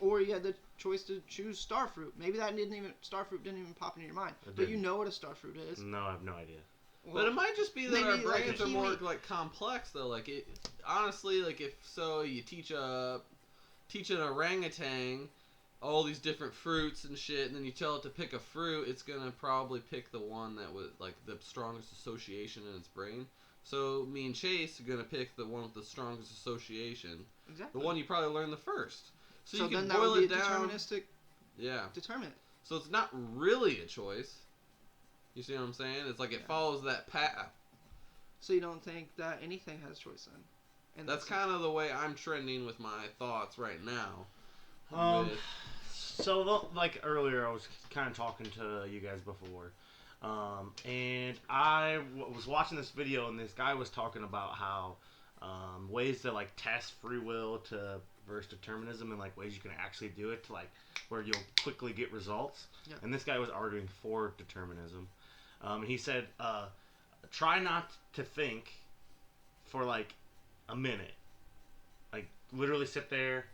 or you had the choice to choose starfruit. Maybe starfruit didn't even pop into your mind. But you know what a starfruit is. No, I have no idea. Well, but it might just be that our brains are more kiwi. like complex though. Like it, honestly, like if so, you teach an orangutan all these different fruits and shit, and then you tell it to pick a fruit, it's gonna probably pick the one that was like the strongest association in its brain. So me and Chase are gonna pick the one with the strongest association. Exactly. The one you probably learned the first. So you can then boil that would it be down. Deterministic. Yeah. Determinant. So it's not really a choice. You see what I'm saying? It's like it follows that path. So you don't think that anything has choice then? And That's kind of the way I'm trending with my thoughts right now. So like earlier, I was kind of talking to you guys before, and I was watching this video, and this guy was talking about how ways to like test free will to versus determinism, and like ways you can actually do it to like where you'll quickly get results. Yeah. And this guy was arguing for determinism. And he said, try not to think for like a minute. Like literally sit there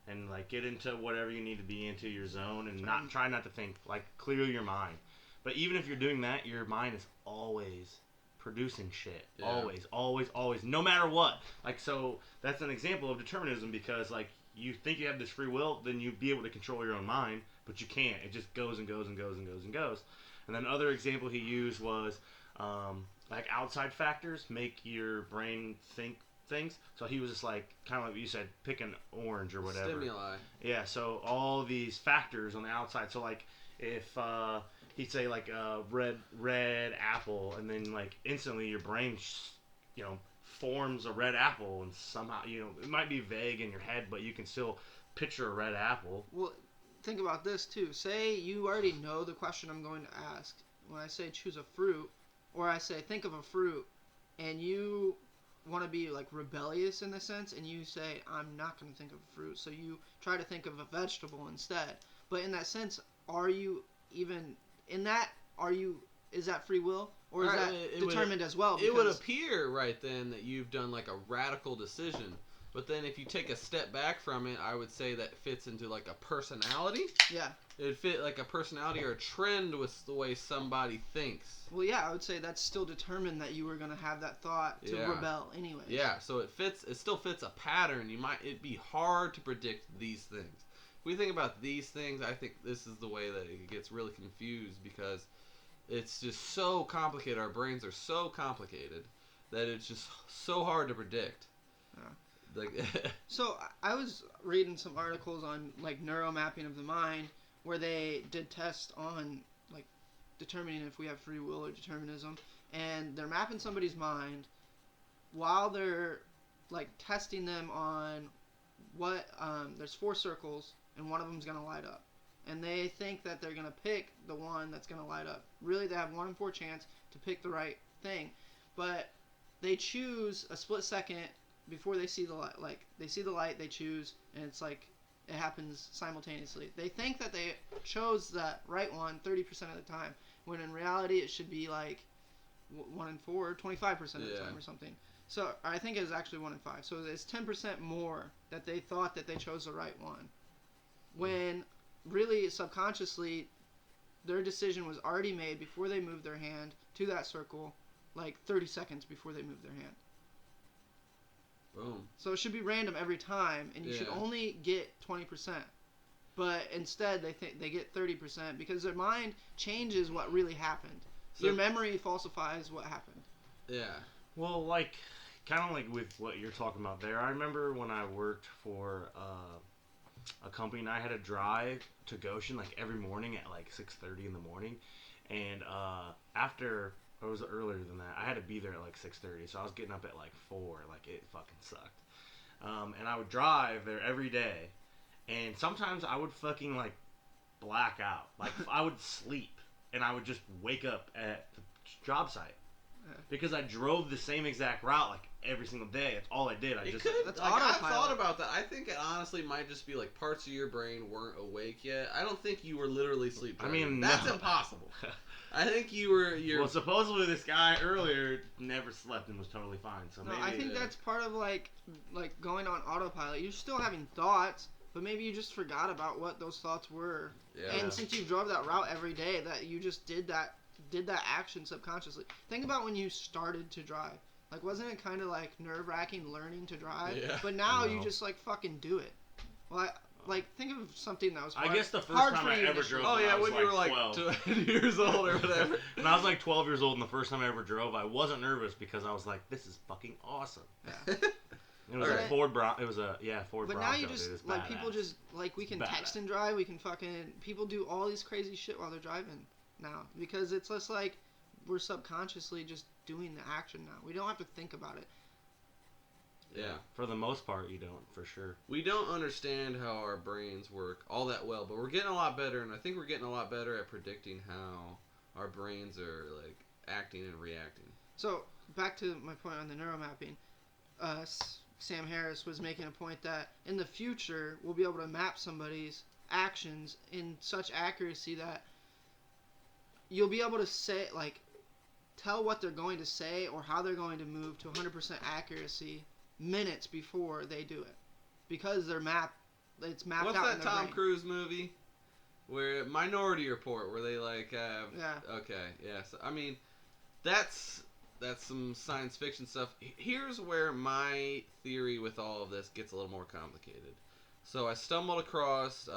and like get into whatever you need to be into your zone and try not to think. Like clear your mind. But even if you're doing that, your mind is always producing shit. Yeah. Always. No matter what. Like so that's an example of determinism because like you think you have this free will, then you'd be able to control your own mind, but you can't. It just goes and goes and goes and goes and goes. And then another example he used was like outside factors make your brain think things. So he was just like, kind of like you said, pick an orange or whatever. Stimuli. Yeah, so all these factors on the outside. So like if he'd say like a red apple, and then like instantly your brain, forms a red apple, and somehow, it might be vague in your head, but you can still picture a red apple. Well, think about this too. Say you already know the question I'm going to ask. When I say choose a fruit, or I say think of a fruit, and you want to be like rebellious in this sense, and you say I'm not going to think of a fruit, so you try to think of a vegetable instead. But in that sense, are you even in that? Is that free will, or is that determined as well? It would appear right then that you've done like a radical decision. But then if you take a step back from it, I would say that fits into like a personality. Yeah. It would fit like a personality or a trend with the way somebody thinks. Well, yeah, I would say that's still determined that you were going to have that thought to rebel anyway. Yeah, so it still fits a pattern. It'd be hard to predict these things. If we think about these things, I think this is the way that it gets really confused because it's just so complicated. Our brains are so complicated that it's just so hard to predict. Yeah. Like, so I was reading some articles on like neuromapping of the mind where they did tests on like determining if we have free will or determinism, and they're mapping somebody's mind while they're like testing them on what there's 4 circles and one of them's going to light up, and they think that they're going to pick the one that's going to light up. Really, they have 1 in 4 chance to pick the right thing, but they choose a split second before they see the light. Like they see the light, they choose, and it's like it happens simultaneously. They think that they chose that right one 30% of the time, when in reality it should be like 1 in 4, 25% of the time or something. So I think it's actually 1 in 5. So it's 10% more that they thought that they chose the right one, when really subconsciously their decision was already made before they moved their hand to that circle, like 30 seconds before they moved their hand. Boom. So it should be random every time, and you should only get 20%. but instead they think they get 30% because their mind changes what really happened. So- Your memory falsifies what happened. Yeah. Well, like, kind of like with what you're talking about there. I remember when I worked for a company and I had to drive to Goshen like every morning at like 6:30 in the morning, and after it was earlier than that, I had to be there at like 6:30, so I was getting up at like 4. Like it fucking sucked. And I would drive there every day, and sometimes I would fucking like black out. Like I would sleep, and I would just wake up at the job site. Because I drove the same exact route like every single day. That's all I did. I It just could. That's Like, I've autopilot. thought about that. I think it honestly might just be like parts of your brain weren't awake yet. I don't think you were literally sleep I driving. mean, that's no. impossible. I think you were. Well, supposedly this guy earlier never slept and was totally fine. So No, maybe I think that's part of like going on autopilot. You're still having thoughts, but maybe you just forgot about what those thoughts were. Yeah. And since you drove that route every day, that you just did that action subconsciously. Think about when you started to drive. Like, wasn't it kind of like nerve-wracking learning to drive? Yeah. But now you No. just like fucking do it. Well, like think of something that was hard. I guess the first hard time for I you ever initially. drove. Oh yeah, I was when you were like 12. 12 years old or whatever. When I was like 12 years old and the first time I ever drove, I wasn't nervous because I was like, this is fucking awesome. Yeah. It was Alright. a Ford Bronco. It was a Ford But Bronco. now you dude. just It's like people badass. just like we can It's text badass. and drive. We can fucking people do all these crazy shit while they're driving now because it's just like we're subconsciously just doing the action now. We don't have to think about it. Yeah. For the most part, you don't, for sure. We don't understand how our brains work all that well, but we're getting a lot better, and I think we're getting a lot better at predicting how our brains are like acting and reacting. So back to my point on the neuromapping. Sam Harris was making a point that in the future we'll be able to map somebody's actions in such accuracy that you'll be able to say like tell what they're going to say or how they're going to move to 100% accuracy minutes before they do it because it's mapped What's out that in their Tom brain. Cruise movie? Where Minority Report, where they like have. Yeah. Okay. Yes. I mean, that's some science fiction stuff. Here's where my theory with all of this gets a little more complicated. So I stumbled across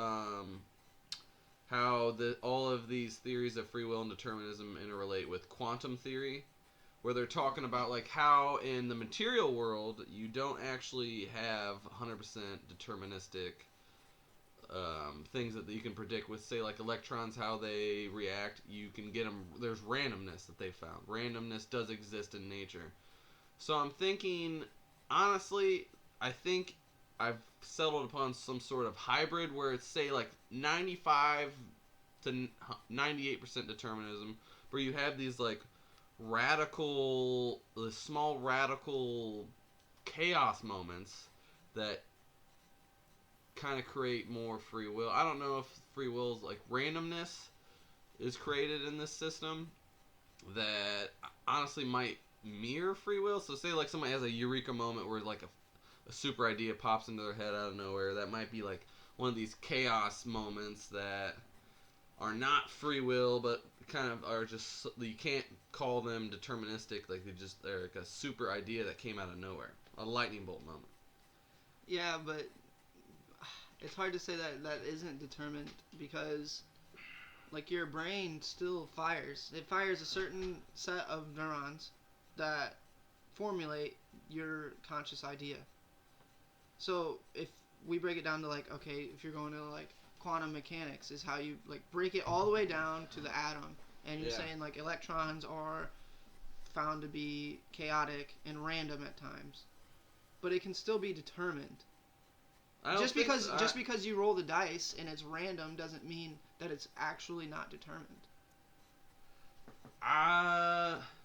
how all of these theories of free will and determinism interrelate with quantum theory, where they're talking about like how in the material world you don't actually have 100% deterministic things that you can predict with, say, like electrons, how they react. You can get them. There's randomness that they found. Randomness does exist in nature. So I'm thinking, honestly, I think I've settled upon some sort of hybrid where it's, say, like 95 to 98% determinism, where you have these like small radical chaos moments that kind of create more free will. I don't know if free will is like randomness is created in this system that honestly might mirror free will. So say like somebody has a eureka moment where like a super idea pops into their head out of nowhere. That might be like one of these chaos moments that are not free will, but kind of are just, you can't call them deterministic. Like they're like a super idea that came out of nowhere, a lightning bolt moment. Yeah, but it's hard to say that isn't determined because, like, your brain still fires. It fires a certain set of neurons that formulate your conscious idea. So if we break it down to, like, okay, if you're going to, like, quantum mechanics is how you, like, break it all the way down to the atom. And you're saying, like, electrons are found to be chaotic and random at times. But it can still be determined. Just because you roll the dice and it's random doesn't mean that it's actually not determined.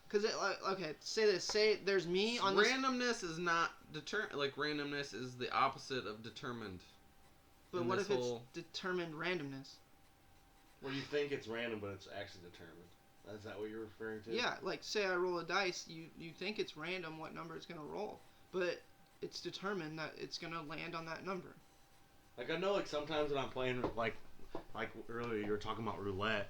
Because say there's me on this. Randomness is not like randomness is the opposite of determined. But what if it's determined randomness? Well, you think it's random, but it's actually determined. Is that what you're referring to? Yeah, like say I roll a dice, you think it's random what number it's gonna roll, but it's determined that it's gonna land on that number. Like I know, like sometimes when I'm playing, like earlier you were talking about roulette,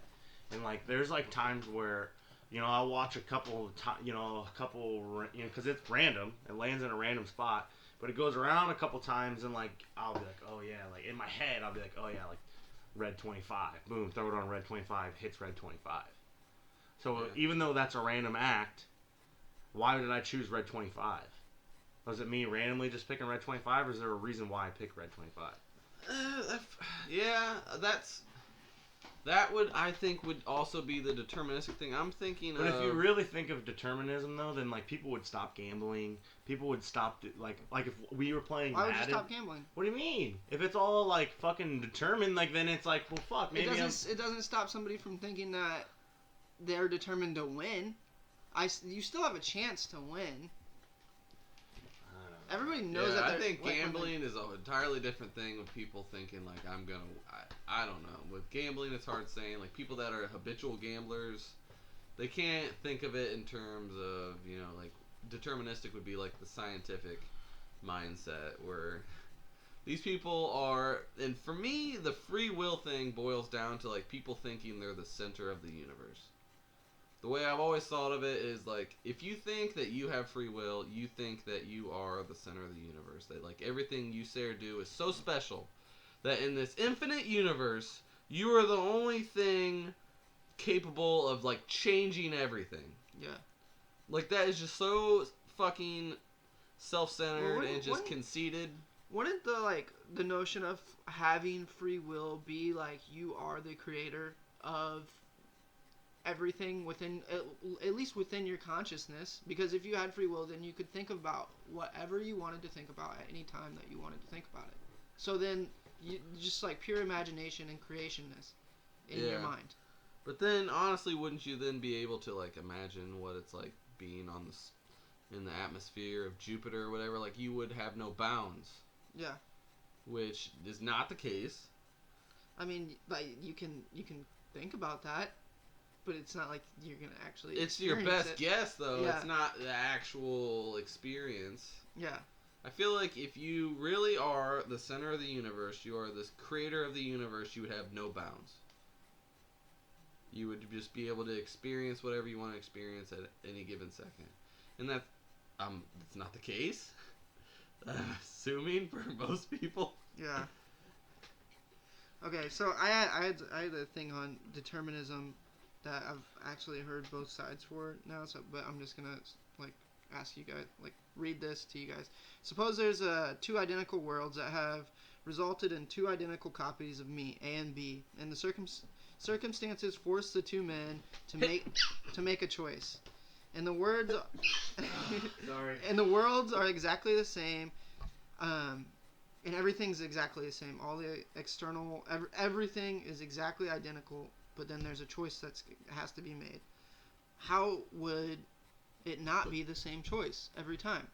and like there's like times where, I'll watch a couple, because it's random, it lands in a random spot, but it goes around a couple times, and like I'll be like, oh yeah, like in my head I'll be like, oh yeah, like red 25. Boom, throw it on red 25, hits red 25. So Yeah. even though that's a random act, why did I choose red 25? Was it me randomly just picking red 25, or is there a reason why I picked red 25? Yeah, that would, I think, would also be the deterministic thing. I'm thinking But of... if you really think of determinism, though, then like people would stop gambling. People would stop like if we were playing Why would you Madden. stop gambling? What do you mean? If it's all like fucking determined, like then it's like, well, fuck. Maybe It doesn't stop somebody from thinking that they're determined to win. You still have a chance to win. Everybody knows that. I think gambling is an entirely different thing with people thinking like I don't know. With gambling, it's hard saying. Like people that are habitual gamblers, they can't think of it in terms of, you know, like deterministic would be like the scientific mindset where these people are, and for me, the free will thing boils down to like people thinking they're the center of the universe. The way I've always thought of it is like, if you think that you have free will, you think that you are the center of the universe. That like everything you say or do is so special that in this infinite universe, you are the only thing capable of like changing everything. Yeah. Like that is just so fucking self-centered and just conceited. Wouldn't the notion of having free will be like you are the creator of everything within, at least within your consciousness? Because if you had free will, then you could think about whatever you wanted to think about at any time that you wanted to think about it. So then you just like pure imagination and creationness in your mind. But then honestly, wouldn't you then be able to like imagine what it's like being on this in the atmosphere of Jupiter or whatever? Like you would have no bounds. Yeah. Which is not the case. I mean, like you can think about that, but it's not like you're gonna actually. It's your best it. guess, though. Yeah. It's not the actual experience. Yeah. I feel like if you really are the center of the universe, you are the creator of the universe, you would have no bounds. You would just be able to experience whatever you want to experience at any given second, and that's not the case. Assuming for most people. Yeah. Okay, so I had a thing on determinism that I've actually heard both sides for now. So, but I'm just gonna like ask you guys, like read this to you guys. Suppose there's two identical worlds that have resulted in two identical copies of me, A and B, and the circumstances force the two men to make a choice. And the words, Sorry. and the worlds are exactly the same, and everything's exactly the same. All the external, everything is exactly identical. But then there's a choice that has to be made. How would it not be the same choice every time?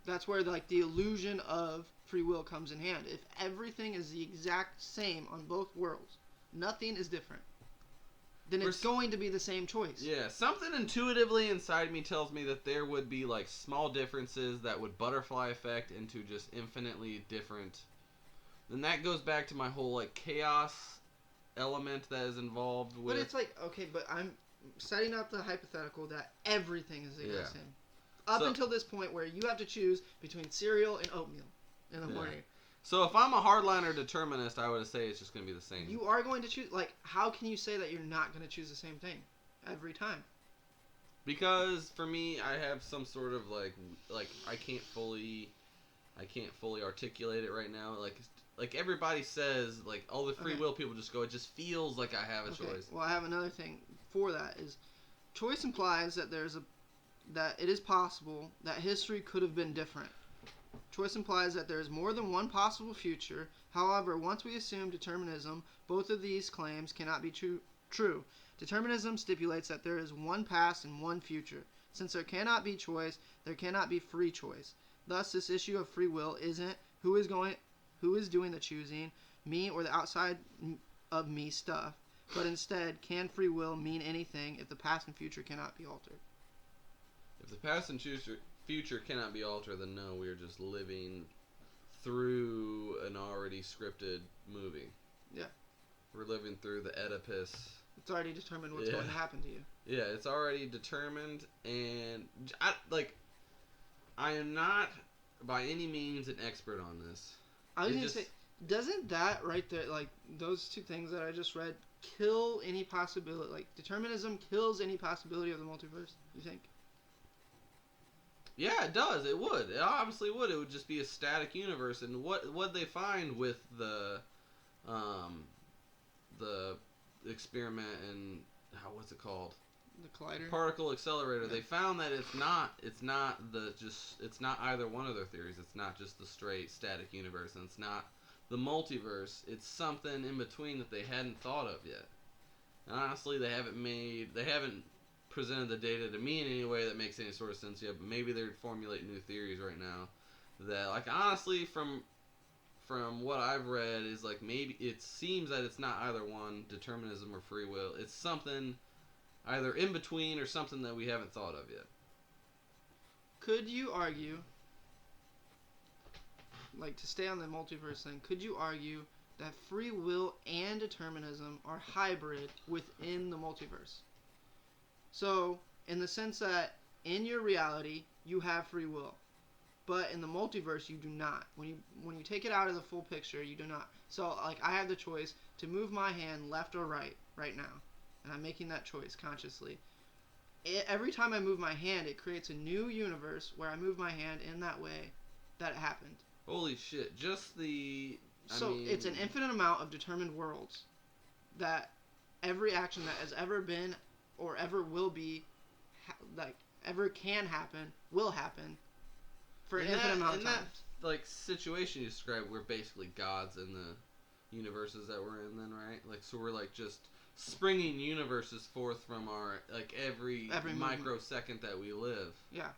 That's where like the illusion of free will comes in hand. If everything is the exact same on both worlds, nothing is different, then it's going to be the same choice. Yeah, something intuitively inside me tells me that there would be like small differences that would butterfly effect into just infinitely different. Then that goes back to my whole like chaos element that is involved with. But it's like, okay, but I'm setting up the hypothetical that everything is the exact same. Up until this point where you have to choose between cereal and oatmeal in the morning. So if I'm a hardliner determinist, I would say it's just going to be the same. You are going to choose, like, how can you say that you're not going to choose the same thing every time? Because for me, I have some sort of like I can't fully articulate it right now. Like everybody says, like all the free will people just go, it just feels like I have a choice. Well, I have another thing for that is choice implies that that it is possible that history could have been different. Choice implies that there is more than one possible future. However, once we assume determinism, both of these claims cannot be true. Determinism stipulates that there is one past and one future. Since there cannot be choice, there cannot be free choice. Thus, this issue of free will isn't who is doing the choosing, me or the outside of me stuff, but instead, can free will mean anything if the past and future cannot be altered? If the past and future cannot be altered, then no, we are just living through an already scripted movie. Yeah. We're living through the Oedipus. It's already determined what's going to happen to you. Yeah, it's already determined, and I am not by any means an expert on this. I was going to say, Doesn't that right there, like those two things that I just read, kill any possibility? Like determinism kills any possibility of the multiverse. You think? Yeah, it does. It would. It obviously would. It would just be a static universe. And what they find with the experiment and what's it called? The collider. Particle accelerator. Yeah. They found that it's not either one of their theories. It's not just the straight static universe, and it's not the multiverse. It's something in between that they hadn't thought of yet. And honestly, they haven't presented the data to me in any way that makes any sort of sense yet, but maybe they're formulating new theories right now that, like, honestly, from what I've read, is like maybe it seems that it's not either one, determinism or free will. It's something either in between or something that we haven't thought of yet. Could you argue, like to stay on the multiverse thing, could you argue that free will and determinism are hybrid within the multiverse? So, in the sense that in your reality, you have free will. But in the multiverse, you do not. When you take it out of the full picture, you do not. So, like, I have the choice to move my hand left or right now. And I'm making that choice consciously. Every time I move my hand, it creates a new universe where I move my hand in that way that it happened. Holy shit. Just the... It's an infinite amount of determined worlds that every action that has ever been or ever will be, ever can happen, will happen for an infinite amount of time. That, like, situation you described, we're basically gods in the universes that we're in then, right? Like, so we're, like, just springing universes forth from our, like, every microsecond that we live. Yeah.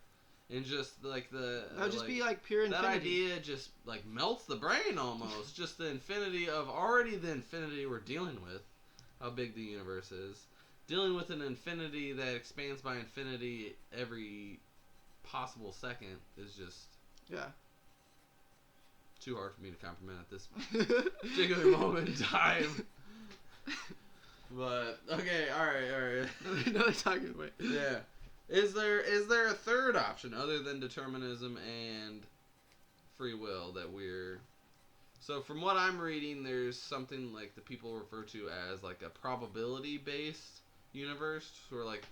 And just, like, that would just be, like, pure infinity. That idea just, like, melts the brain almost. Just the infinity we're dealing with, how big the universe is. Dealing with an infinity that expands by infinity every possible second is just too hard for me to comprehend at this particular moment in time. But okay, all right. Another talking point. Yeah. Is there a third option other than determinism and free will that we're... So from what I'm reading, there's something like the people refer to as like a probability-based universe, where like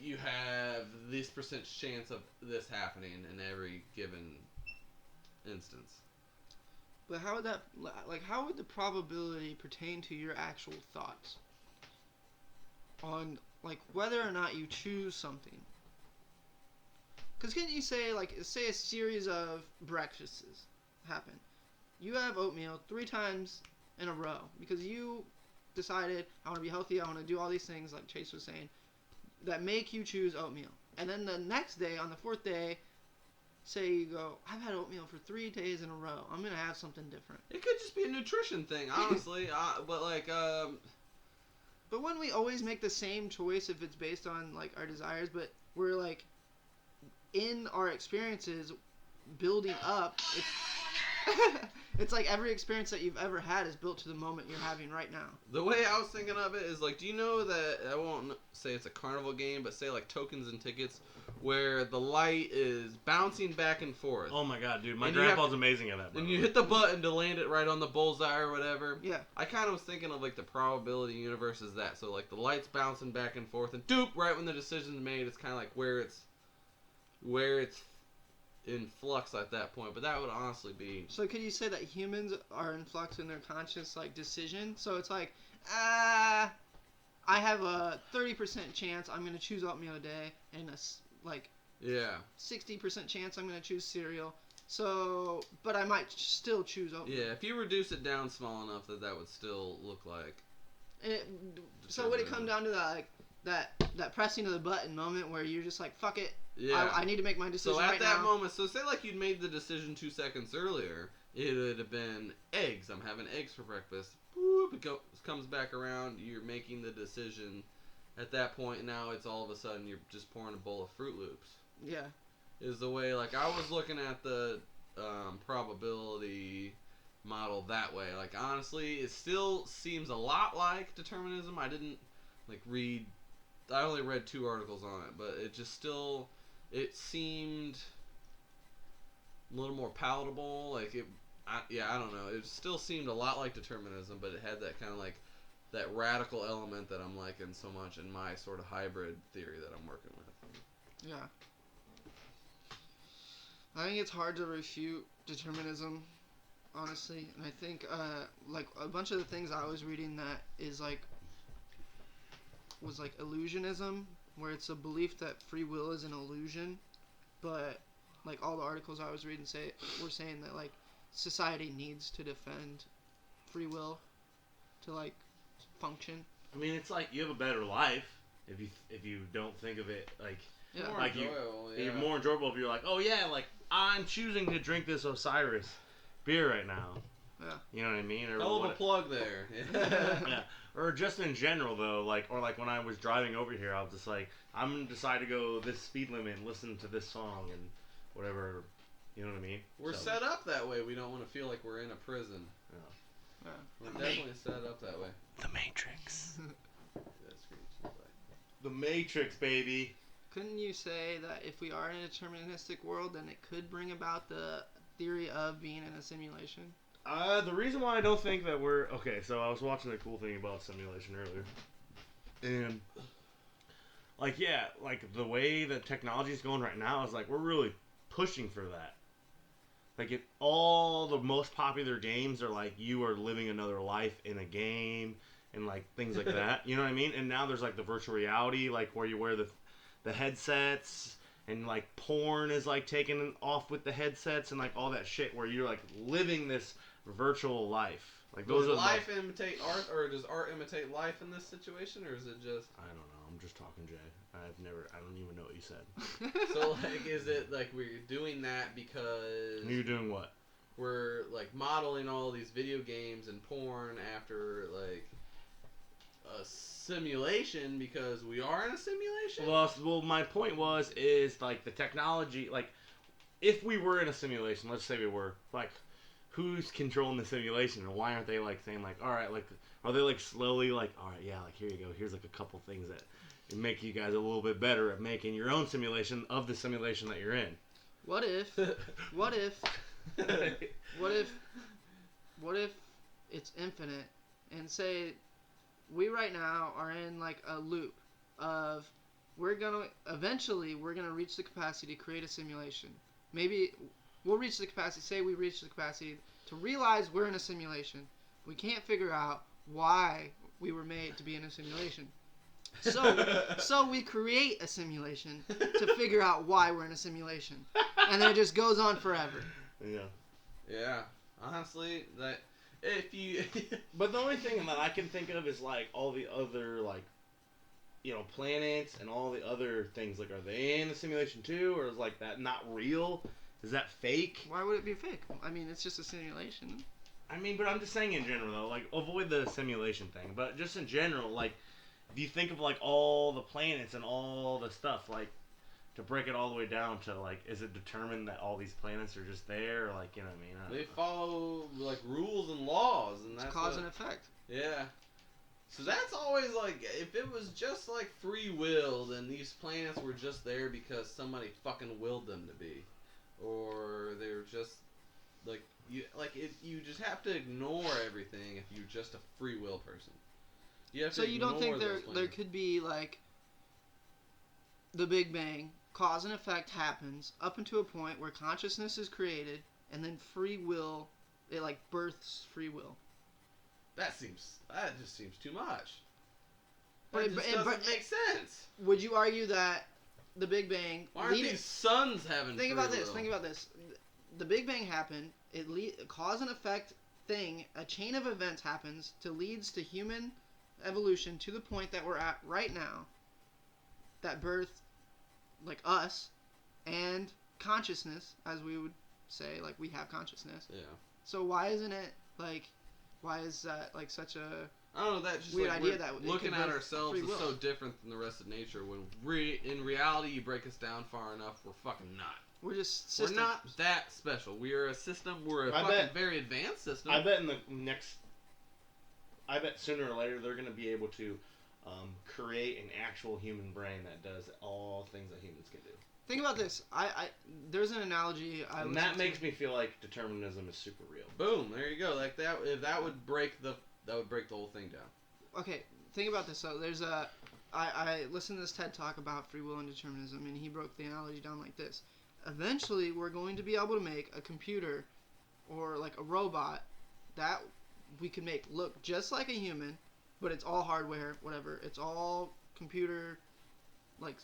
you have this % chance of this happening in every given instance. But how would the probability pertain to your actual thoughts on, like, whether or not you choose something? Because can't you say, like, say a series of breakfasts happen. You have oatmeal 3 times in a row because you decided, I want to be healthy, I want to do all these things, like Chase was saying, that make you choose oatmeal. And then the next day, on the 4th day, say you go, I've had oatmeal for 3 days in a row. I'm going to have something different. It could just be a nutrition thing, honestly. But, like, But wouldn't we always make the same choice if it's based on, like, our desires? But we're, like, in our experiences, building up, it's like every experience that you've ever had is built to the moment you're having right now. The way I was thinking of it is, like, do you know that, I won't say it's a carnival game, but say, like, tokens and tickets, where the light is bouncing back and forth. Oh my god, dude. My grandpa's amazing at that. And you hit the button to land it right on the bullseye or whatever. Yeah. I kind of was thinking of, like, the probability universe is that. So, like, the light's bouncing back and forth, and doop, right when the decision's made, it's kind of like where it's in flux at that point. But that would honestly be... So could you say that humans are in flux in their conscious, like, decision? So it's like, I have a 30% chance I'm going to choose oatmeal today, and a, like, 60% chance I'm going to choose cereal. So, but I might still choose oatmeal. Yeah, if you reduce it down small enough that would still look like... So would it come down to that, like, that pressing of the button moment where you're just like, fuck it, I need to make my decision right now? So at that moment, so say like you'd made the decision 2 seconds earlier, it would have been eggs. I'm having eggs for breakfast. Boop, it comes back around, you're making the decision. At that point, now it's all of a sudden you're just pouring a bowl of Fruit Loops. Yeah. Is the way, like, I was looking at the probability model that way. Like, honestly, it still seems a lot like determinism. I didn't, like, I only read 2 articles on it, but it just still, it seemed a little more palatable. Like, I don't know. It still seemed a lot like determinism, but it had that kind of like that radical element that I'm liking so much in my sort of hybrid theory that I'm working with. Yeah. I think it's hard to refute determinism, honestly, and I think like a bunch of the things I was reading that is like was like illusionism, where it's a belief that free will is an illusion, but like all the articles I was reading were saying that like society needs to defend free will to like function. I mean, it's like you have a better life if you don't think of it like Yeah. More like enjoyable, you're more enjoyable if you're like, oh yeah, like I'm choosing to drink this Osiris beer right now. Yeah. You know what I mean? Or Hell of a what, plug there. yeah. Or just in general though, like when I was driving over here, I was just like, I'm gonna decide to go this speed limit and listen to this song and whatever. You know what I mean? We're set up that way. We don't want to feel like we're in a prison. Yeah. We're definitely set up that way. The Matrix. That's great. The Matrix, baby. Couldn't you say that if we are in a deterministic world, then it could bring about the theory of being in a simulation? The reason why I don't think that we're okay. So I was watching a cool thing about simulation earlier, and like like the way that technology is going right now is like we're really pushing for that. Like all the most popular games are like you are living another life in a game and like things like that. You know what I mean? And now there's like the virtual reality, like where you wear the headsets, and like porn is like taken off with the headsets and like all that shit where you're like living this virtual life. Like those Does are life imitate art, or does art imitate life in this situation, or is it just? I don't know. I'm just talking, Jay. I don't even know what you said. So like, is it like we're doing that because You're doing what? we're like modeling all these video games and porn after like a simulation because we are in a simulation? Well, my point is like the technology, like if we were in a simulation, let's say we were, like who's controlling the simulation, and why aren't they like saying like, all right, like are they like slowly like, all right, yeah, like here you go, here's like a couple things that make you guys a little bit better at making your own simulation of the simulation that you're in. What if it's infinite, and say we right now are in like a loop of eventually we're gonna reach the capacity to create a simulation. Maybe we'll reach the capacity, say we reach the capacity to realize we're in a simulation. We can't figure out why we were made to be in a simulation. So we create a simulation to figure out why we're in a simulation. And then it just goes on forever. Yeah. Yeah. Honestly, that if you But the only thing that I can think of is like all the other like, you know, planets and all the other things. Like, are they in the simulation too, or is like that not real? Is that fake? Why would it be fake? I mean, it's just a simulation. I mean, but I'm just saying in general though, like avoid the simulation thing. But just in general, like if you think of like all the planets and all the stuff, like to break it all the way down to like, is it determined that all these planets are just there, or like, you know what I mean? I don't they know. follow like rules and laws, and that's It's cause what- and effect. Yeah. So that's always like, if it was just like free will, then these planets were just there because somebody fucking willed them to be, or they were just like you just have to ignore everything if you're just a free will person. You have So to you don't think ignore those there planets. could be like the Big Bang, cause and effect happens up into a point where consciousness is created, and then free will, it like births free will. That just seems too much. But- That just but- doesn't make sense. Would you argue that the Big Bang Why aren't these suns having Think free about this. will? Think about this. The Big Bang happened. Cause and effect thing. A chain of events happens leads to human evolution to the point that we're at right now. That birth, like us, and consciousness, as we would say, like we have consciousness. Yeah. So why isn't it like? Why is that like such a? I don't know, that's just Weird like idea we're that it looking could at birth ourselves free is will. so different than the rest of nature. When in reality, you break us down far enough, we're fucking not. We're just We're systems. not that special. We are a system. We're a I fucking bet- very advanced system. I bet I bet sooner or later they're going to be able to create an actual human brain that does all things that humans can do. Think about this. There's an analogy. And that makes me feel like determinism is super real. Boom, there you go. Like that. If that would break the whole thing down. Okay, think about this. So there's I listened to this TED talk about free will and determinism, and he broke the analogy down like this. Eventually, we're going to be able to make a computer or like a robot that we can make look just like a human, but it's all hardware, whatever. It's all computer, like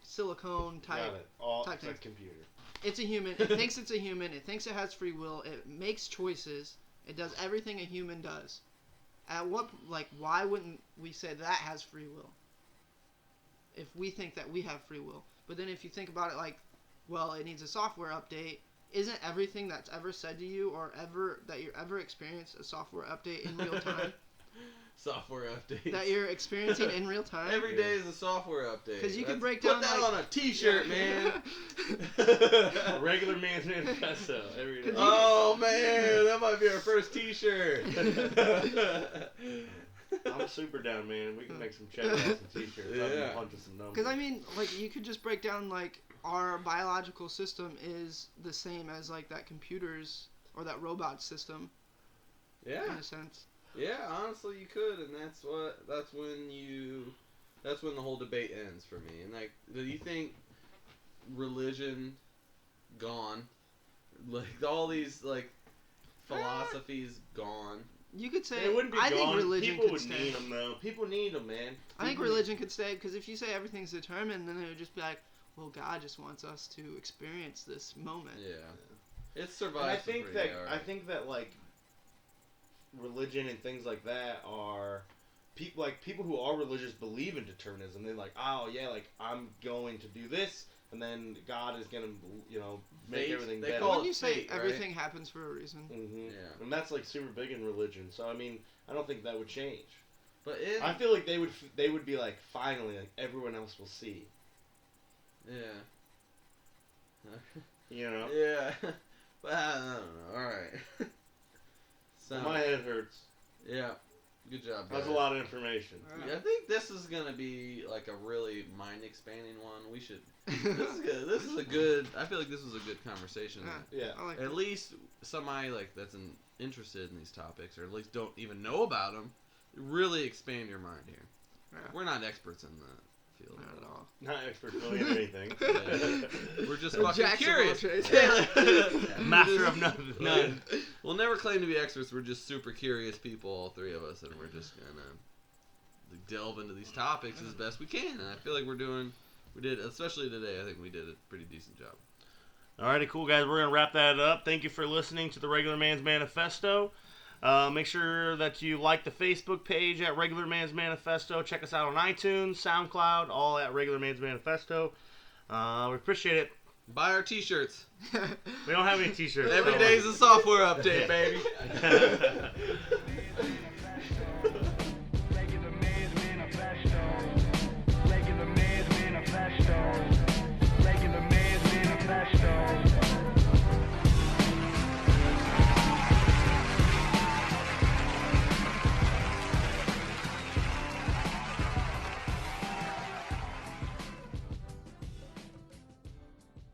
silicone type. Got it. All type it's a things. computer. It's a human. It thinks it's a human. It thinks it has free will. It makes choices. It does everything a human does. Why wouldn't we say that has free will? If we think that we have free will. But then if you think about it like, well, it needs a software update. Isn't everything that's ever said to you or that you ever experienced a software update in real time? Software update. That you're experiencing in real time? Every day is a software update. Because you can break down Put that on a T-shirt, man. A regular man's manifesto every day. Oh man, that might be our first T-shirt. I'm super down, man. We can make some check-outs and T-shirts. I've been punching some numbers. Because I mean, like, you could just break down like our biological system is the same as like that computer's or that robot system. Yeah. In a sense. Yeah, honestly, you could, and that's when the whole debate ends for me. And like, do you think religion gone, like all these like philosophies gone? You could say. They wouldn't be I gone. think religion People could would stay. need them though. People need them, man. I think religion could stay because if you say everything's determined, then it would just be like, well, God just wants us to experience this moment. Yeah, it survives. And I pretty think that like religion and things like that are people who are religious believe in determinism. They're like, oh yeah, like I'm going to do this, and then God is gonna, make everything They better. call When it you say fate, right? everything happens for a reason. Mm-hmm. Yeah. And that's like super big in religion. So I mean, I don't think that would change. But I feel like they would be like, finally, like everyone else will see. yeah. Yeah. But I don't know. All right. So My head hurts. yeah. Good job. That's a guys. lot of information. Yeah, I think this is gonna be like a really mind-expanding one. We should. This is good. This is a good. I feel like this was a good conversation. Yeah. I like At that. least somebody like that's interested in these topics, or at least don't even know about them, really expand your mind here. Yeah. We're not experts in the field Not at all. Not expert really in anything. Yeah. We're just A fucking jack of all curious. trades. Master of none. We'll never claim to be experts. We're just super curious people, all three of us, and we're just gonna delve into these topics as best we can. And I feel like we did, especially today. I think we did a pretty decent job. Alrighty, cool guys. We're gonna wrap that up. Thank you for listening to the Regular Man's Manifesto. Make sure that you like the Facebook page at Regular Man's Manifesto. Check us out on iTunes, SoundCloud, all at Regular Man's Manifesto. We appreciate it. Buy our T-shirts. We don't have any T-shirts. Every so- day's a software update, baby.